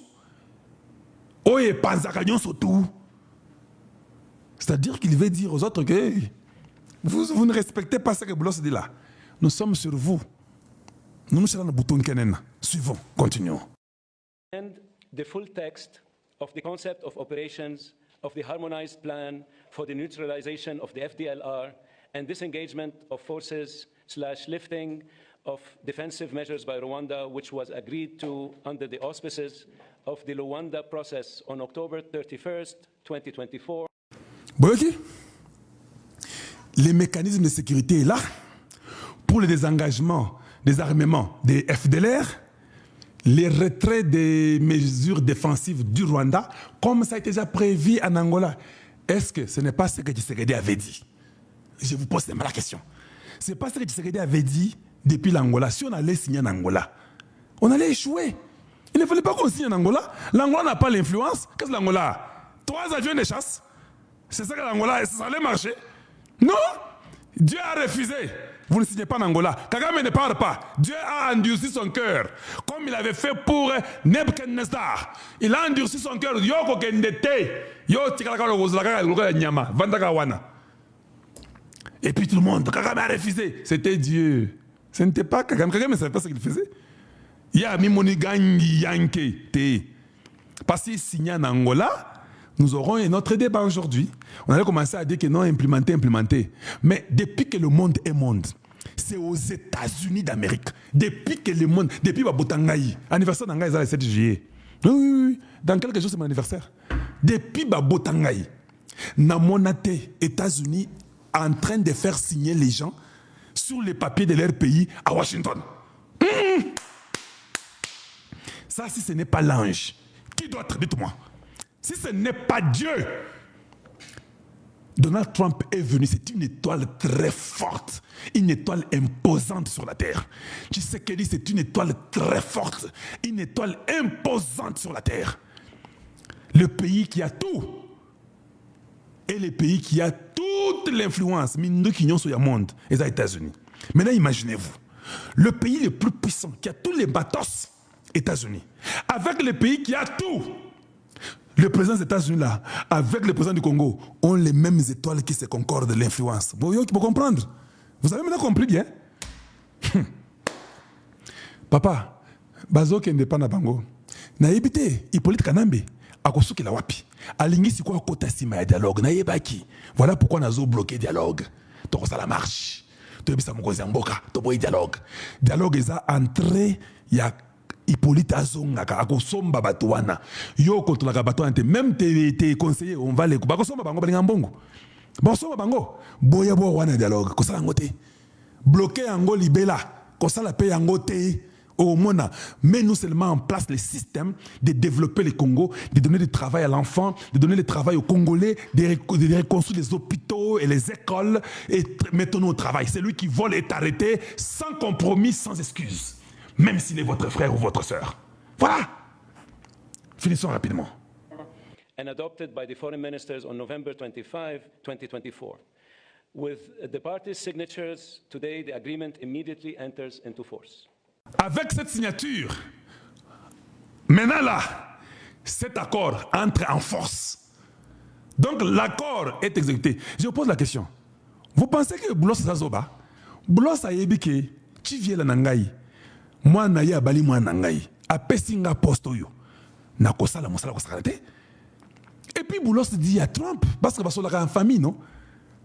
Oye Panzakagnon surtout. C'est-à-dire qu'il veut dire aux autres que vous ne respectez pas ce que Boulos dit là. Nous sommes sur vous. Nous sommes dans le bouton Kenen. Suivons, continuons. And the full text of the concept of operations of the harmonized plan for the neutralization of the FDLR and disengagement of forces / lifting of defensive measures by Rwanda, which was agreed to under the auspices of the Luanda process on October 31st, 2024. Boyoki, les mécanismes de sécurité là pour le désengagement des armements des FDLR, les retraits des mesures défensives du Rwanda, comme ça a été déjà prévu en Angola. Est-ce que ce n'est pas ce que Tshisekedi avait dit? Je vous pose la question. Ce n'est pas ce que Tshisekedi avait dit depuis l'Angola. Si on allait signer en Angola, on allait échouer. Il ne fallait pas qu'on signe en Angola. L'Angola n'a pas l'influence. Qu'est-ce que l'Angola a? 3 avions de chasse, C'est ça que l'Angola, ça allait marcher? Non! Dieu a refusé. Vous ne signez pas en Angola. Kagame ne parle pas. Dieu a endurci son cœur. Comme il avait fait pour Nebuchadnezzar. Il a endurci son cœur. Yoko kendete. Yo nyama. Vandaka wana. Et puis tout le monde, Kagame a refusé. C'était Dieu. Ce n'était pas Kagame. Kagame ne savait pas ce qu'il faisait. Il y a Mimoni Gangi Yanke Te. Parce qu'il signait en Angola. Nous aurons un autre débat aujourd'hui. On allait commencer à dire que non, implémenter. Mais depuis que le monde est monde, c'est aux États-Unis d'Amérique. Depuis que le monde, depuis Babotangaï, anniversaire d'Angaï, c'est le 7 juillet. Oui. Dans quelques jours, c'est mon anniversaire. Depuis Babotangaï, Namonate, États-Unis, en train de faire signer les gens sur les papiers de leur pays à Washington. Ça, si ce n'est pas l'ange, qui d'autre, dites-moi? Si ce n'est pas Dieu, Donald Trump est venu, c'est une étoile très forte, une étoile imposante sur la terre. Tshisekedi, c'est une étoile très forte, une étoile imposante sur la terre. Le pays qui a tout, et le pays qui a toute l'influence, nous qui sommes sur le monde, les États-Unis. Maintenant, imaginez-vous, le pays le plus puissant, qui a tous les batos, États-Unis, avec le pays qui a tout. Le président des États-Unis, là, avec le président du Congo, ont les mêmes étoiles qui se concordent de l'influence. Vous pouvez comprendre? Vous avez maintenant compris bien? Papa, Bazo qui n'est pas na bango. Na yebite, Hippolyte Kanambe, akosuki la wapi. Alingi si quoi kota sima ya dialogue, na yebaki. Voilà pourquoi nazo bloqué dialogue. Toko ça la marche. Tobisa mokozi mboka, toboy dialogue. Dialogue eza entrée ya Hippolyte Azongaka, akosomba batuana. Yo kontrolaka batuana te, même tes conseillers, on va les couper. Bakosomba bango, balinga mbongo. Bakosomba bango, boya bo wana dialogue, kosala ngote. Bloquer ango libela, kosala pe yango te. Au mona, mets-nous seulement en place le système de développer le Congo, de donner du travail à l'enfant, de donner du travail aux Congolais, de reconstruire les hôpitaux et les écoles, et mettons-nous au travail. Celui qui vole est arrêté sans compromis, sans excuse. Même s'il est votre frère ou votre sœur. Voilà. Finissons rapidement. And adopted by the foreign ministers on November 25, 2024. With the parties' signatures, today the agreement immediately enters into force. Avec cette signature, maintenant là, cet accord entre en force. Donc l'accord est exécuté. Je vous pose la question. Vous pensez que Boulos Zazoba, Boulos a yébike, tu viens la nangaï. Moi, naïe abali moi nangaï. A pesinga posto yo. Na kosala mosala kosakalate. Et puis Boulos dit à Trump, parce que va sur en famille, non?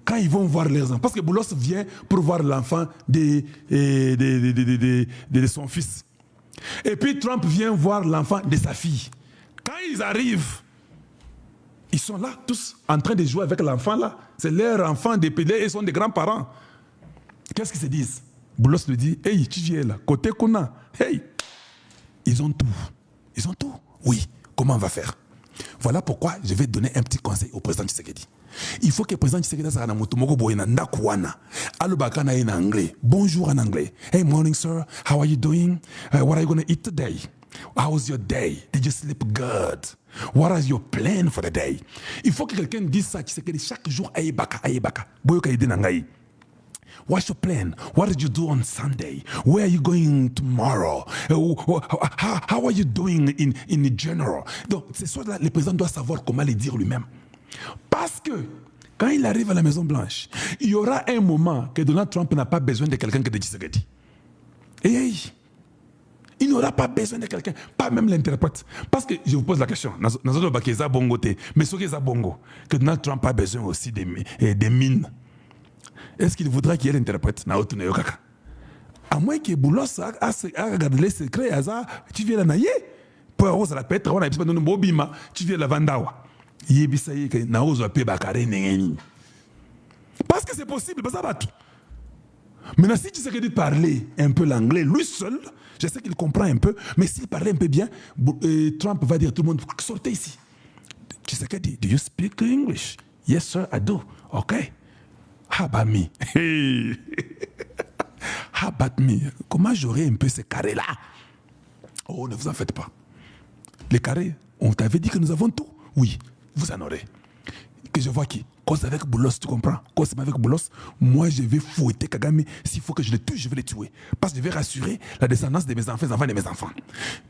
Quand ils vont voir leurs enfants, parce que Boulos vient pour voir l'enfant de son fils. Et puis Trump vient voir l'enfant de sa fille. Quand ils arrivent, ils sont là, tous en train de jouer avec l'enfant là. C'est leur enfant de PD et ils sont des grands-parents. Qu'est-ce qu'ils se disent? Boulos lui dit, hey, tu viens là, côté Kona, hey, ils ont tout. Ils ont tout. Oui, comment on va faire? Voilà pourquoi je vais donner un petit conseil au président Tshisekedi. Il faut que le président Tshisekedi soit en anglais. Bonjour en anglais. Hey, morning, sir. How are you doing? What are you going to eat today? How was your day? Did you sleep good? What is your plan for the day? Il faut que quelqu'un dise ça à Tshisekedi chaque jour. Aïbaka, aïbaka. Boyoka yede nangai. What's your plan? What did you do on Sunday? Where are you going tomorrow? How are you doing in general? Donc, c'est soit là, le président doit savoir comment le dire lui-même. Parce que quand il arrive à la Maison Blanche, il y aura un moment que Donald Trump n'a pas besoin de quelqu'un que de Tshisekedi. Et il n'aura pas besoin de quelqu'un, pas même l'interprète. Parce que je vous pose la question, mais ce qui est bongo, que Donald Trump a besoin aussi des mines. Est-ce qu'il voudrait qu'il y ait l'interprète? À moins que Boulos a regardé les secrets, tu viens la naïe, pour avoir la pète, on a besoin de Bobima, tu viens la Vandawa. Parce que c'est possible, maintenant, si tu sais qu'il parler un peu l'anglais, lui seul, je sais qu'il comprend un peu, mais s'il parlait un peu bien, Trump va dire à tout le monde, sortez ici. Tu sais qu'il dit, do you speak English? Yes, sir, I do. Okay. How about me? Hey. How about me? Comment j'aurais un peu ce carré-là? Oh, ne vous en faites pas. Les carrés, on t'avait dit que nous avons tout. Oui, vous en aurez. que je vois qui cause avec Boulos, tu comprends? Cause avec Boulos, moi je vais fouetter Kagame. S'il faut que je le tue, je vais le tuer. Parce que je vais rassurer la descendance de mes enfants, les enfants de mes enfants.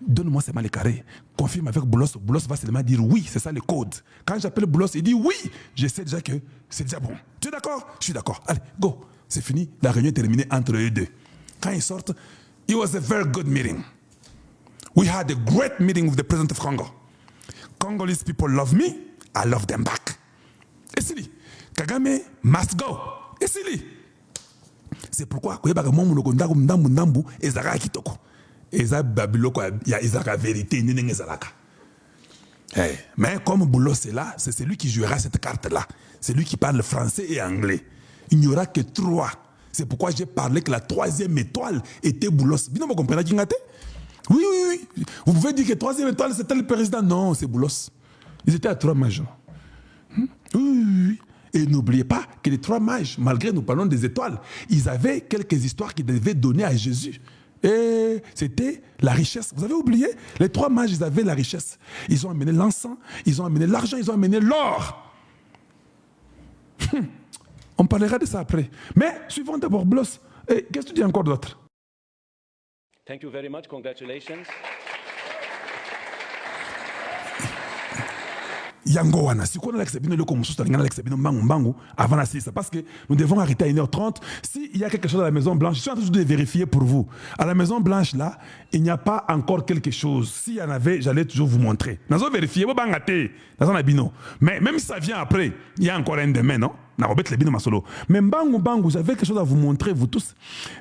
Donne-moi seulement les carrés. Confirme avec Boulos. Boulos va seulement dire oui, c'est ça le code. Quand j'appelle Boulos, il dit oui. Je sais déjà que c'est déjà bon. Tu es d'accord? Je suis d'accord. Allez, go. C'est fini. La réunion est terminée entre eux deux. Quand ils sortent, it was a very good meeting. We had a great meeting with the president of Congo. Congolese people love me, I love them back. Et c'est lui. Kagame must go. Et c'est lui. C'est pourquoi, quand il y a un ndambu, ezaka kitoko. Eza babiloko, il y a ezaka vérité, nene ezalaka. Mais comme Boulos est là, c'est celui qui jouera cette carte-là. C'est lui qui parle français et anglais. Il n'y aura que 3. C'est pourquoi j'ai parlé que la 3e étoile était Boulos. Vous comprenez, Kingate? Oui, oui, oui. Vous pouvez dire que 3e étoile, c'était le président. Non, c'est Boulos. Ils étaient à 3 majors. Oui, oui, oui. Et n'oubliez pas que les 3 mages, malgré nous parlons des étoiles, ils avaient quelques histoires qu'ils devaient donner à Jésus. Et c'était la richesse. Vous avez oublié? Les 3 mages, ils avaient la richesse. Ils ont amené l'encens, ils ont amené l'argent, ils ont amené l'or. On parlera de ça après. Mais suivons d'abord Boulos. Qu'est-ce que tu dis encore d'autre? Thank you very much. Congratulations. Yangowana, si on a l'accepté le comme sous l'accepté bangu avant la 6 parce que nous devons arrêter à 1h30. S'il y a quelque chose à la Maison Blanche, je suis en train de vérifier pour vous. À la Maison Blanche là, il n'y a pas encore quelque chose. S'il y en avait, j'allais toujours vous montrer. Nous allons vérifier, mais même si ça vient après, il y a encore un demain, non? Mais Bangu, j'avais quelque chose à vous montrer, vous tous.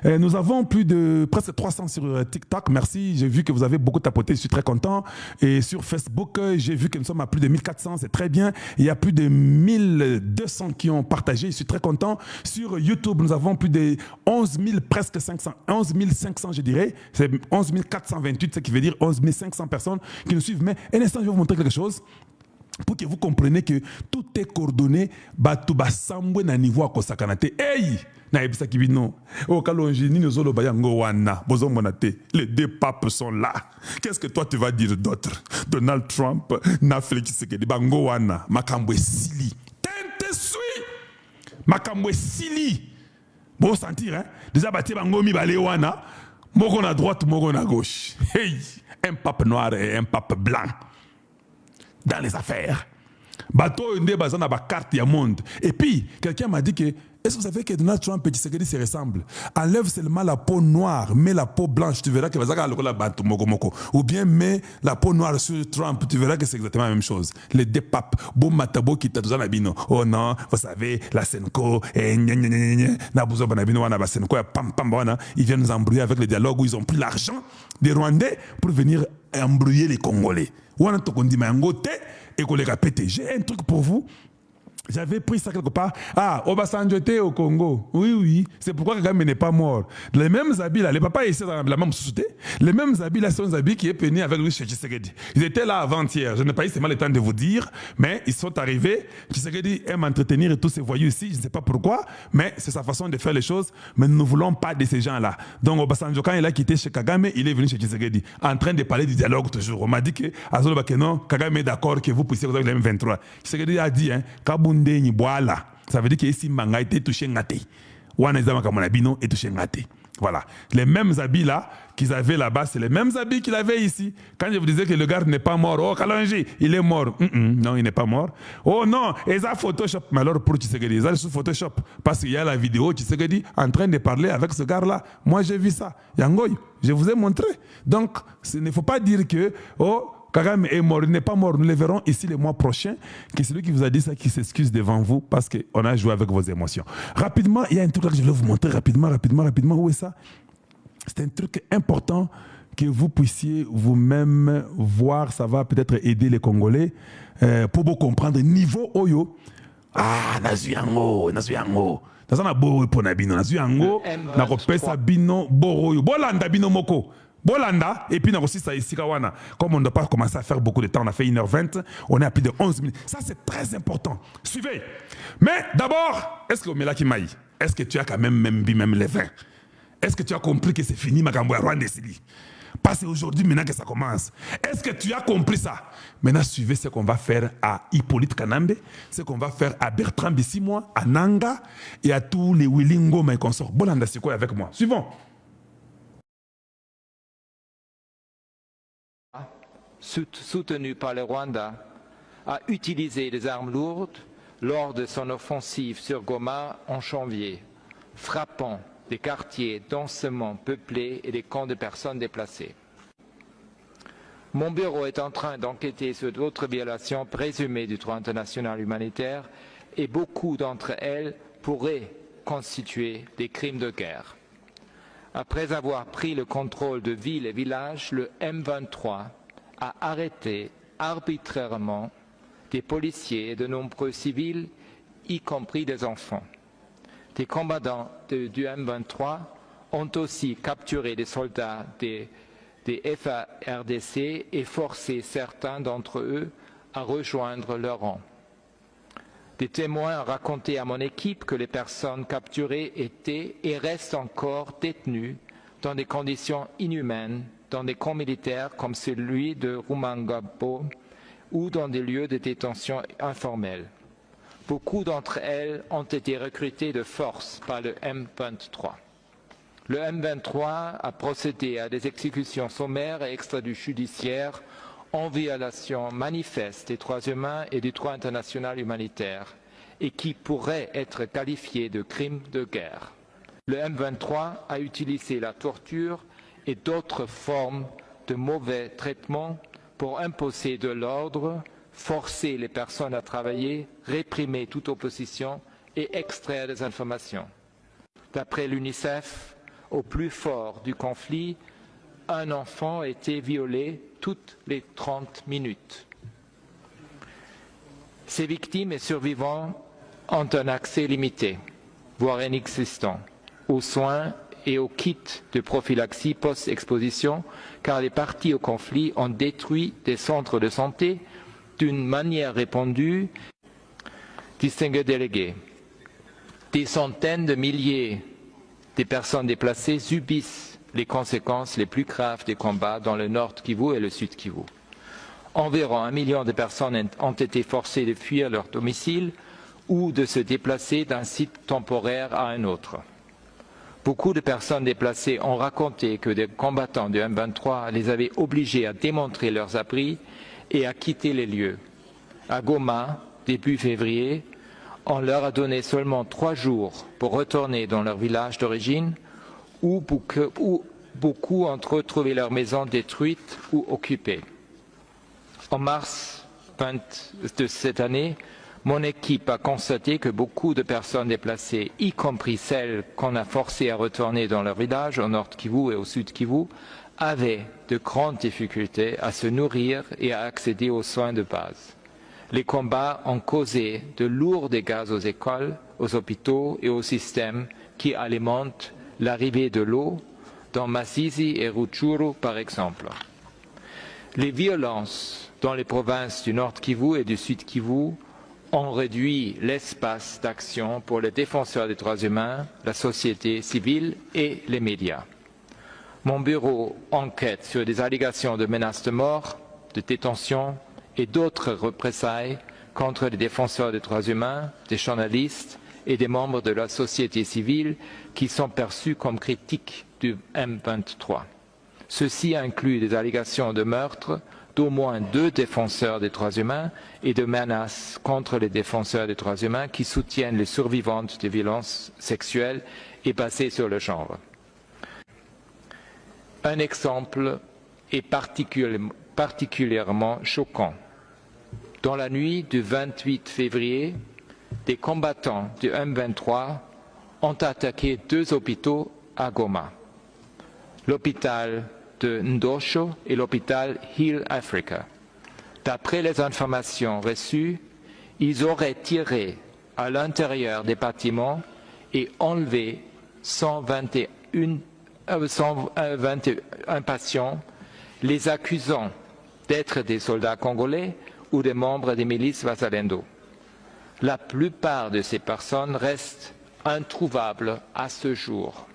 Nous avons plus de presque 300 sur TikTok. Merci, j'ai vu que vous avez beaucoup tapoté, je suis très content. Et sur Facebook, j'ai vu que nous sommes à plus de 1400, c'est très bien. Il y a plus de 1200 qui ont partagé, je suis très content. Sur YouTube, nous avons plus de 11 000, presque 500, 11 500 je dirais. C'est 11 428, ce qui veut dire 11 500 personnes qui nous suivent. Mais un instant, je vais vous montrer quelque chose. Pour que vous compreniez que tout est coordonné, batu basambwe na niveau akosakanate. Hey, na ebisa kibino. O kalonji ni nozolo bayango wana, bozo monate. Les 2 papes sont là. Qu'est-ce que toi tu vas dire d'autre? Donald Trump, na Félix Tshisekedi bango wana, makambwe sili. Tente sui. Makambwe sili. Bon sentir hein. Déjà bati bango mi balé wana, moko na droite, moko na gauche. Hey, un pape noir et un pape blanc. Dans les affaires. Bateau une bazan na ba carte du monde. Et puis, quelqu'un m'a dit que est-ce que vous savez que Donald Trump et Tshisekedi se ressemblent? Enlève seulement la peau noire, mets la peau blanche, tu verras que bazaka la bateau moko moko. Ou bien mets la peau noire sur Trump, tu verras que c'est exactement la même chose. Les 2 papes, bon matabo qui t'a dans bino. Oh non, vous savez, la Senko, na buzo banabino wana ba Senko ya pam pam wana, ils viennent nous embrouiller avec le dialogue où ils ont pris l'argent des Rwandais pour venir embrouiller les Congolais. Wana tokondi mangote et kolega pété. J'ai un truc pour vous. J'avais pris ça quelque part. Ah, Obasanjo était au Congo. Oui, oui. C'est pourquoi Kagame n'est pas mort. Les mêmes habits là, les papas ici dans la même société, les mêmes habits là sont les habits qui est venu avec lui chez Tshisekedi. Ils étaient là avant-hier. Je n'ai pas eu seulement le temps de vous dire, mais ils sont arrivés. Tshisekedi aime entretenir et tous ces voyous ici. Je ne sais pas pourquoi, mais c'est sa façon de faire les choses. Mais nous ne voulons pas de ces gens-là. Donc Obasanjo, quand il a quitté chez Kagame, il est venu chez Tshisekedi, en train de parler du dialogue toujours. On m'a dit que Azolo Bakeno, Kagame est d'accord que vous puissiez vous avoir les M23. Tshisekedi a dit, hein, ça veut dire que ici Manga était touché ngate. Voilà. Les mêmes habits là qu'ils avaient là-bas, c'est les mêmes habits qu'il avait ici. Quand je vous disais que le gars n'est pas mort, oh Kalonji, il est mort. Non, il n'est pas mort. Oh non, ils ont Photoshop. Mais alors pour Tshisekedi, ils ont sous Photoshop. Parce qu'il y a la vidéo Tshisekedi en train de parler avec ce gars-là. Moi j'ai vu ça. Yangoy, je vous ai montré. Donc, il ne faut pas dire que, oh, Kagame est mort, il n'est pas mort. Nous le verrons ici le mois prochain. Que celui qui vous a dit ça, qui s'excuse devant vous parce qu'on a joué avec vos émotions. Rapidement, il y a un truc que je vais vous montrer rapidement. Où est ça? C'est un truc important que vous puissiez vous-même voir. Ça va peut-être aider les Congolais pour vous comprendre. Niveau Oyo. Ah, Nazuyango. Nazana Boro Ponabino. Nazuyango. Nakopesa Bino Boro. Bolanda Bino Moko. Bolanda, et puis on a aussi ça ici, comme on ne doit pas commencer à faire beaucoup de temps, on a fait 1h20, on est à plus de 11 minutes. Ça, c'est très important. Suivez. Mais d'abord, est-ce que Omela Kimaï, est-ce que tu as quand même vu même les 20? Est-ce que tu as compris que c'est fini, Makambo Rwanda Sili? Parce que c'est aujourd'hui maintenant que ça commence. Est-ce que tu as compris ça? Maintenant, suivez ce qu'on va faire à Hippolyte Kanambe, ce qu'on va faire à Bertrand Bissimois, à Nanga et à tous les Willingo, mes consorts. Bolanda Siko est avec moi. Suivons. Soutenu par le Rwanda, a utilisé des armes lourdes lors de son offensive sur Goma en janvier, frappant des quartiers densément peuplés et des camps de personnes déplacées. Mon bureau est en train d'enquêter sur d'autres violations présumées du droit international humanitaire et beaucoup d'entre elles pourraient constituer des crimes de guerre. Après avoir pris le contrôle de villes et villages, le M23 a arrêté arbitrairement des policiers et de nombreux civils, y compris des enfants. Des combattants du M23 ont aussi capturé des soldats des FARDC et forcé certains d'entre eux à rejoindre leur rang. Des témoins ont raconté à mon équipe que les personnes capturées étaient et restent encore détenues dans des conditions inhumaines dans des camps militaires comme celui de Rumangabo ou dans des lieux de détention informels. Beaucoup d'entre elles ont été recrutées de force par le M23. Le M23 a procédé à des exécutions sommaires et extrajudiciaires en violation manifeste des droits humains et du droit international humanitaire et qui pourraient être qualifiés de crimes de guerre. Le M23 a utilisé la torture et d'autres formes de mauvais traitements pour imposer de l'ordre, forcer les personnes à travailler, réprimer toute opposition et extraire des informations. D'après l'UNICEF, au plus fort du conflit, un enfant a été violé toutes les 30 minutes. Ces victimes et survivants ont un accès limité, voire inexistant, aux soins et aux kits de prophylaxie post-exposition, car les parties au conflit ont détruit des centres de santé d'une manière répandue. Distingués délégués, des centaines de milliers de personnes déplacées subissent les conséquences les plus graves des combats dans le nord Kivu et le sud Kivu. Environ 1 million de personnes ont été forcées de fuir leur domicile ou de se déplacer d'un site temporaire à un autre. Beaucoup de personnes déplacées ont raconté que des combattants du M23 les avaient obligés à démontrer leurs abris et à quitter les lieux. À Goma, début février, on leur a donné seulement 3 jours pour retourner dans leur village d'origine où beaucoup ont retrouvé leur maison détruite ou occupée. En mars de cette année, mon équipe a constaté que beaucoup de personnes déplacées, y compris celles qu'on a forcées à retourner dans leur village au nord Kivu et au sud Kivu, avaient de grandes difficultés à se nourrir et à accéder aux soins de base. Les combats ont causé de lourds dégâts aux écoles, aux hôpitaux et aux systèmes qui alimentent l'arrivée de l'eau, dans Masisi et Rutshuru par exemple. Les violences dans les provinces du nord Kivu et du sud Kivu ont réduit l'espace d'action pour les défenseurs des droits humains, la société civile et les médias. Mon bureau enquête sur des allégations de menaces de mort, de détention et d'autres représailles contre les défenseurs des droits humains, des journalistes et des membres de la société civile qui sont perçus comme critiques du M23. Ceci inclut des allégations de meurtre d'au moins 2 défenseurs des droits humains et de menaces contre les défenseurs des droits humains qui soutiennent les survivantes de violences sexuelles et basées sur le genre. Un exemple est particulièrement choquant. Dans la nuit du 28 février, des combattants du M23 ont attaqué 2 hôpitaux à Goma, l'hôpital de Ndosho et l'hôpital Heal Africa. D'après les informations reçues, ils auraient tiré à l'intérieur des bâtiments et enlevé 121 patients, les accusant d'être des soldats congolais ou des membres des milices Wazalendo. La plupart de ces personnes restent introuvables à ce jour.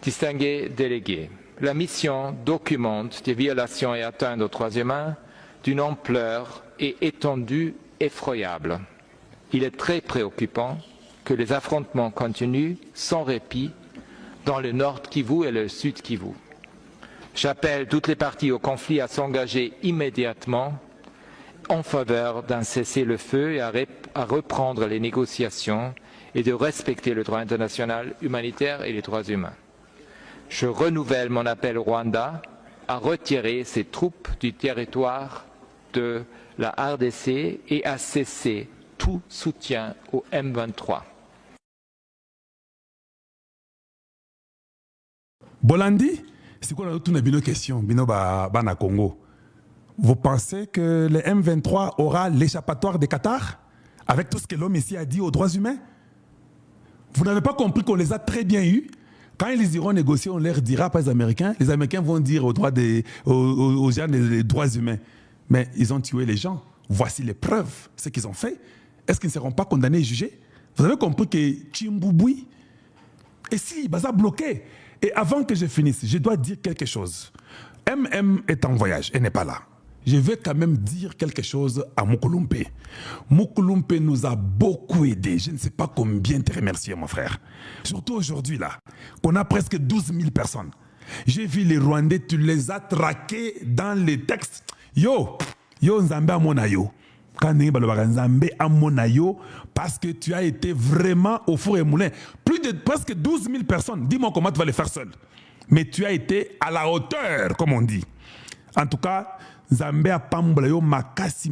Distingués délégués, la mission documente des violations et atteintes aux droits humains d'une ampleur et étendue effroyable. Il est très préoccupant que les affrontements continuent sans répit dans le nord Kivu et le sud Kivu. J'appelle toutes les parties au conflit à s'engager immédiatement en faveur d'un cessez-le-feu et à reprendre les négociations et de respecter le droit international humanitaire et les droits humains. Je renouvelle mon appel au Rwanda à retirer ses troupes du territoire de la RDC et à cesser tout soutien au M23. Bolandi, c'est quoi une question na Congo? Vous pensez que le M23 aura l'échappatoire des Qatar avec tout ce que l'homme ici a dit aux droits humains? Vous n'avez pas compris qu'on les a très bien eus? Quand ils iront négocier, on leur dira pas les Américains vont dire aux gens des droits humains. Mais ils ont tué les gens. Voici les preuves, ce qu'ils ont fait. Est-ce qu'ils ne seront pas condamnés et jugés? Vous avez compris que Chimbouboui, et si, Baza bloqué. Et avant que je finisse, je dois dire quelque chose. MM est en voyage et n'est pas là. Je vais quand même dire quelque chose à Moukoulumpe. Moukoulumpe nous a beaucoup aidés. Je ne sais pas combien te remercier, mon frère. Surtout aujourd'hui, là, qu'on a presque 12 000 personnes. J'ai vu les Rwandais, tu les as traqués dans les textes. Yo Nzambe Amonayo. Nzambe Amonayo, parce que tu as été vraiment au four et moulin. Plus de presque 12 000 personnes. Dis-moi comment tu vas les faire seul. Mais tu as été à la hauteur, comme on dit. En tout cas, Nzambe Apambolayo makasi,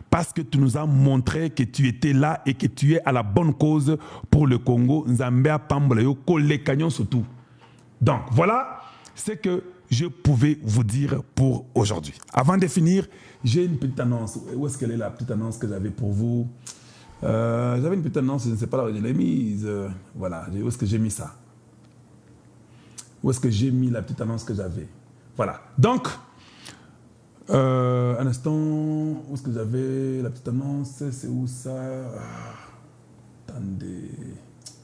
parce que tu nous as montré que tu étais là et que tu es à la bonne cause pour le Congo. Nzambe Apambolayo, Kole Canyon surtout. Donc, voilà ce que je pouvais vous dire pour aujourd'hui. Avant de finir, j'ai une petite annonce. Où est-ce qu'elle est la petite annonce que j'avais pour vous? J'avais une petite annonce, je ne sais pas là où je l'ai mise. Voilà, où est-ce que j'ai mis ça? Où est-ce que j'ai mis la petite annonce que j'avais? Voilà. Donc, un instant, où est-ce que j'avais la petite annonce? C'est où ça? Attendez,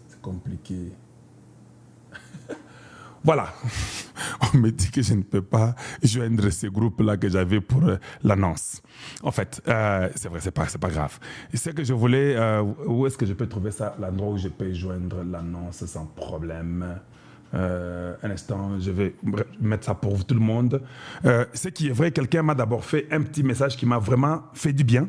c'est compliqué. Voilà. On me dit que je ne peux pas joindre ces groupes-là que j'avais pour l'annonce. En fait, c'est vrai, c'est pas grave. Et ce que je voulais, où est-ce que je peux trouver ça? L'endroit où je peux joindre l'annonce sans problème. Un instant, je vais mettre ça pour tout le monde. Ce qui est vrai, quelqu'un m'a d'abord fait un petit message qui m'a vraiment fait du bien.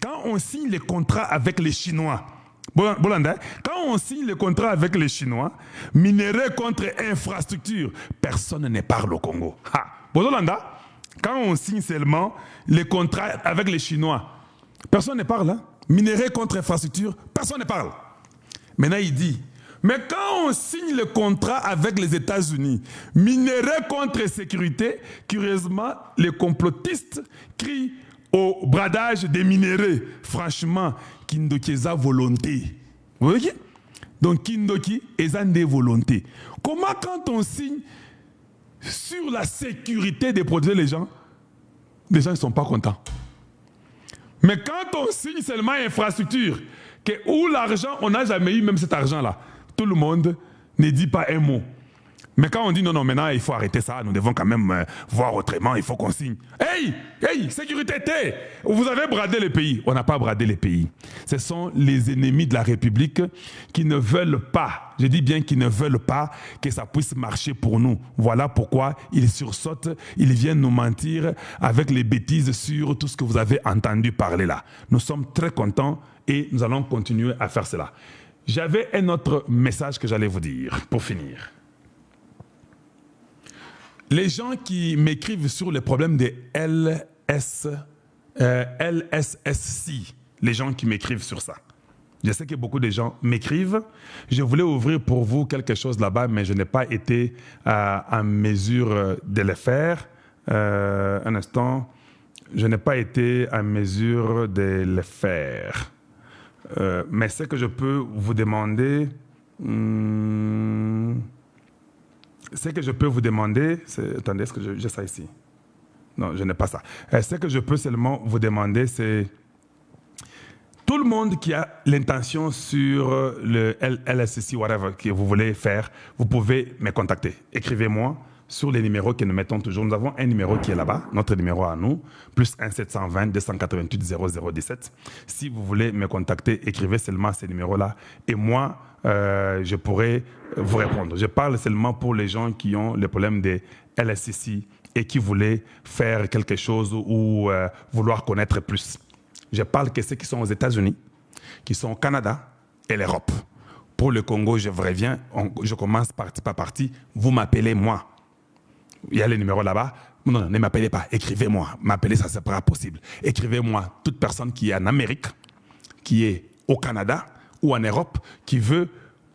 Quand on signe les contrats avec les Chinois, Bolanda, quand on signe le contrat avec les Chinois, minerai contre infrastructure, personne ne parle au Congo. Bolanda, quand on signe seulement les contrats avec les Chinois, personne ne parle. Hein? Minerai contre infrastructure, personne ne parle. Maintenant, il dit, mais quand on signe le contrat avec les États-Unis, minerai contre sécurité, curieusement, les complotistes crient au bradage des minéraux. Franchement, Kindoki est à volonté. Vous voyez? Donc Kindoki est à des volontés. Comment quand on signe sur la sécurité de protéger les gens ne sont pas contents. Mais quand on signe seulement infrastructure, que où l'argent, on n'a jamais eu même cet argent-là, tout le monde ne dit pas un mot. Mais quand on dit non, maintenant il faut arrêter ça, nous devons quand même voir autrement, il faut qu'on signe. Hey, sécurité, vous avez bradé les pays. On n'a pas bradé les pays. Ce sont les ennemis de la République qui ne veulent pas, je dis bien qu'ils ne veulent pas que ça puisse marcher pour nous. Voilà pourquoi ils sursautent, ils viennent nous mentir avec les bêtises sur tout ce que vous avez entendu parler là. Nous sommes très contents et nous allons continuer à faire cela. J'avais un autre message que j'allais vous dire pour finir. Les gens qui m'écrivent sur les problèmes des LSSC, les gens qui m'écrivent sur ça. Je sais que beaucoup de gens m'écrivent. Je voulais ouvrir pour vous quelque chose là-bas, mais je n'ai pas été en mesure de le faire. Un instant, je n'ai pas été en mesure de le faire. Mais ce que je peux vous demander... Ce que je peux vous demander, c'est... Attendez, est-ce que j'ai ça ici? Non, je n'ai pas ça. Ce que je peux seulement vous demander, c'est... Tout le monde qui a l'intention sur le LSCC, whatever, que vous voulez faire, vous pouvez me contacter. Écrivez-moi sur les numéros que nous mettons toujours. Nous avons un numéro qui est là-bas, notre numéro à nous, plus 1 720 288 0017. Si vous voulez me contacter, écrivez seulement ces numéros-là et moi, je pourrai vous répondre. Je parle seulement pour les gens qui ont le problème des LSCC et qui voulaient faire quelque chose ou vouloir connaître plus. Je parle que ceux qui sont aux États-Unis, qui sont au Canada et l'Europe. Pour le Congo, je vous reviens, je commence partie par partie. Vous m'appelez moi. Il y a les numéros là-bas. Non, ne m'appelez pas, écrivez-moi. M'appeler, ça sera possible. Écrivez-moi, toute personne qui est en Amérique, qui est au Canada ou en Europe, qui veut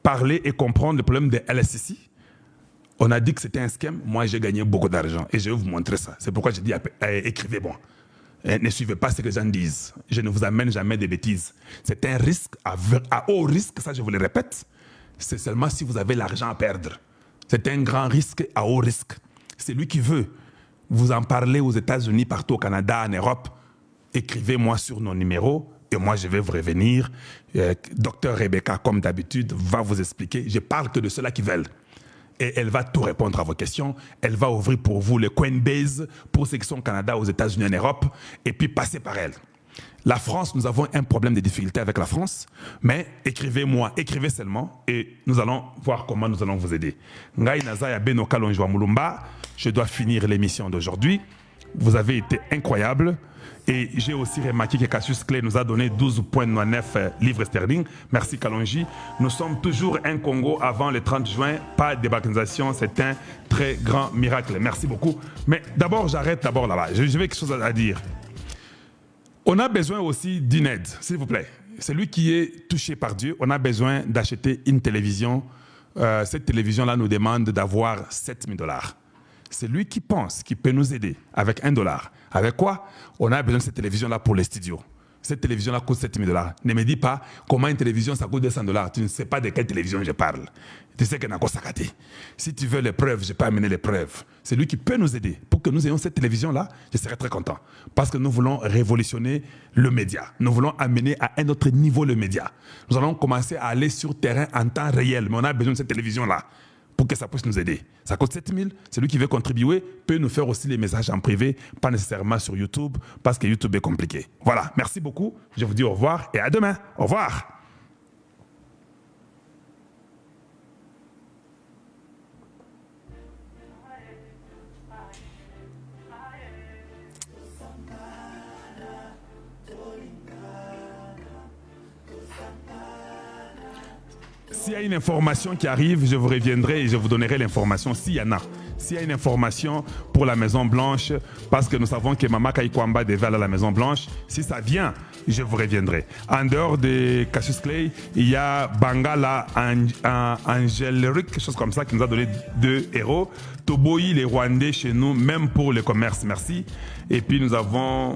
parler et comprendre le problème des LSCC. On a dit que c'était un scam. Moi, j'ai gagné beaucoup d'argent et je vais vous montrer ça. C'est pourquoi j'ai dit écrivez-moi. Ne suivez pas ce que les gens disent. Je ne vous amène jamais des bêtises. C'est un risque à haut risque, ça je vous le répète. C'est seulement si vous avez l'argent à perdre. C'est un grand risque à haut risque. C'est lui qui veut vous en parler aux États-Unis, partout au Canada, en Europe. Écrivez-moi sur nos numéros et moi je vais vous revenir. Docteur Rebecca, comme d'habitude, va vous expliquer. Je parle que de ceux-là qui veulent. Et elle va tout répondre à vos questions. Elle va ouvrir pour vous le Coinbase pour ceux qui sont au Canada, aux États-Unis, en Europe, et puis passez par elle. La France, nous avons un problème de difficulté avec la France, mais écrivez-moi, écrivez seulement, et nous allons voir comment nous allons vous aider. Ngai Nazaya Beno Kalonjwa Mulumba, je dois finir l'émission d'aujourd'hui. Vous avez été incroyables. Et j'ai aussi remarqué que Cassius Clay nous a donné 12,9 livres sterling. Merci Kalonji. Nous sommes toujours un Congo avant le 30 juin. Pas de balkanisation, c'est un très grand miracle. Merci beaucoup. Mais d'abord, j'arrête d'abord là-bas. J'ai quelque chose à dire. On a besoin aussi d'une aide, s'il vous plaît. Celui qui est touché par Dieu, on a besoin d'acheter une télévision. Cette télévision-là nous demande d'avoir 7 000 $. C'est lui qui pense qu'il peut nous aider avec $1. Avec quoi? On a besoin de cette télévision-là pour les studios. Cette télévision-là coûte 7 000 $. Ne me dis pas comment une télévision, ça coûte 200 $. Tu ne sais pas de quelle télévision je parle. Tu sais qu'elle n'a pas saccaté. Si tu veux les preuves, je peux amener les preuves. C'est lui qui peut nous aider. Pour que nous ayons cette télévision-là, je serai très content. Parce que nous voulons révolutionner le média. Nous voulons amener à un autre niveau le média. Nous allons commencer à aller sur terrain en temps réel. Mais on a besoin de cette télévision-là pour que ça puisse nous aider. Ça coûte 7 000. Celui qui veut contribuer peut nous faire aussi les messages en privé, pas nécessairement sur YouTube, parce que YouTube est compliqué. Voilà, merci beaucoup. Je vous dis au revoir et à demain. Au revoir. S'il y a une information qui arrive, je vous reviendrai et je vous donnerai l'information s'il y en a. S'il y a une information pour la Maison Blanche, parce que nous savons que Mama Kaikwamba devait aller à la Maison Blanche, si ça vient, je vous reviendrai. En dehors de Cassius Clay, il y a Bangala Angelique, quelque chose comme ça, qui nous a donné 2 €. Toboyi, les Rwandais chez nous, même pour le commerce, merci. Et puis nous avons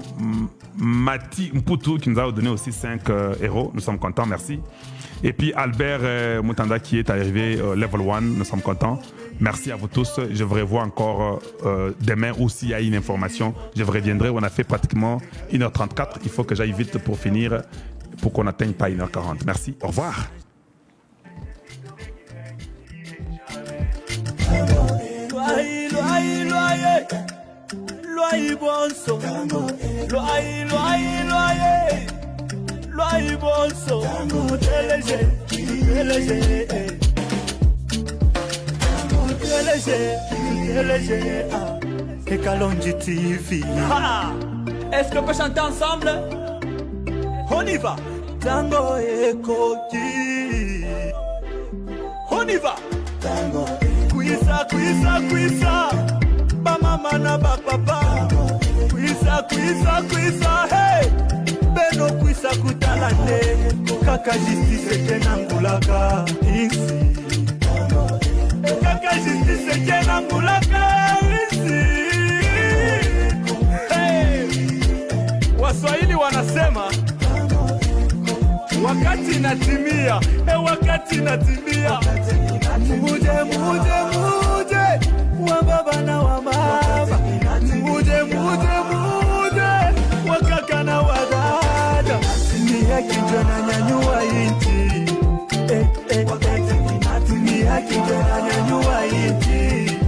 Mati Mputu qui nous a donné aussi 5 €. Nous sommes contents, merci. Et puis Albert Moutanda qui est arrivé level 1, nous sommes contents. Merci à vous tous. Je vous revois encore demain ou s'il y a une information, je vous reviendrai. On a fait pratiquement 1h34. Il faut que j'aille vite pour finir, pour qu'on n'atteigne pas 1h40. Merci, au revoir. Et Kalonji TV. Est-ce qu'on peut chanter ensemble? On y va. Tango et Koki. On y va. Tango. Kwisa, kwisa, kwisa. Ba mama na ba papa. Kwisa, kwisa, kwisa. Hey. Beno kwisa kutalane. Kaka justice kenangulaka. Isi. Kaka justice kenangulaka. Isi. Hey. Waswahili wanasema wakati inatimia, wakati inatimia. Muje, muje, muje, wa baba na wa mama. Muje, muje, muje, wa kaka na wa dada. Ni haki ndio inanyanyua nchi. Ni haki ndio inanyanyua nchi.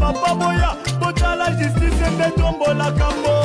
Papa boya, botala justice mbe tombola kambo.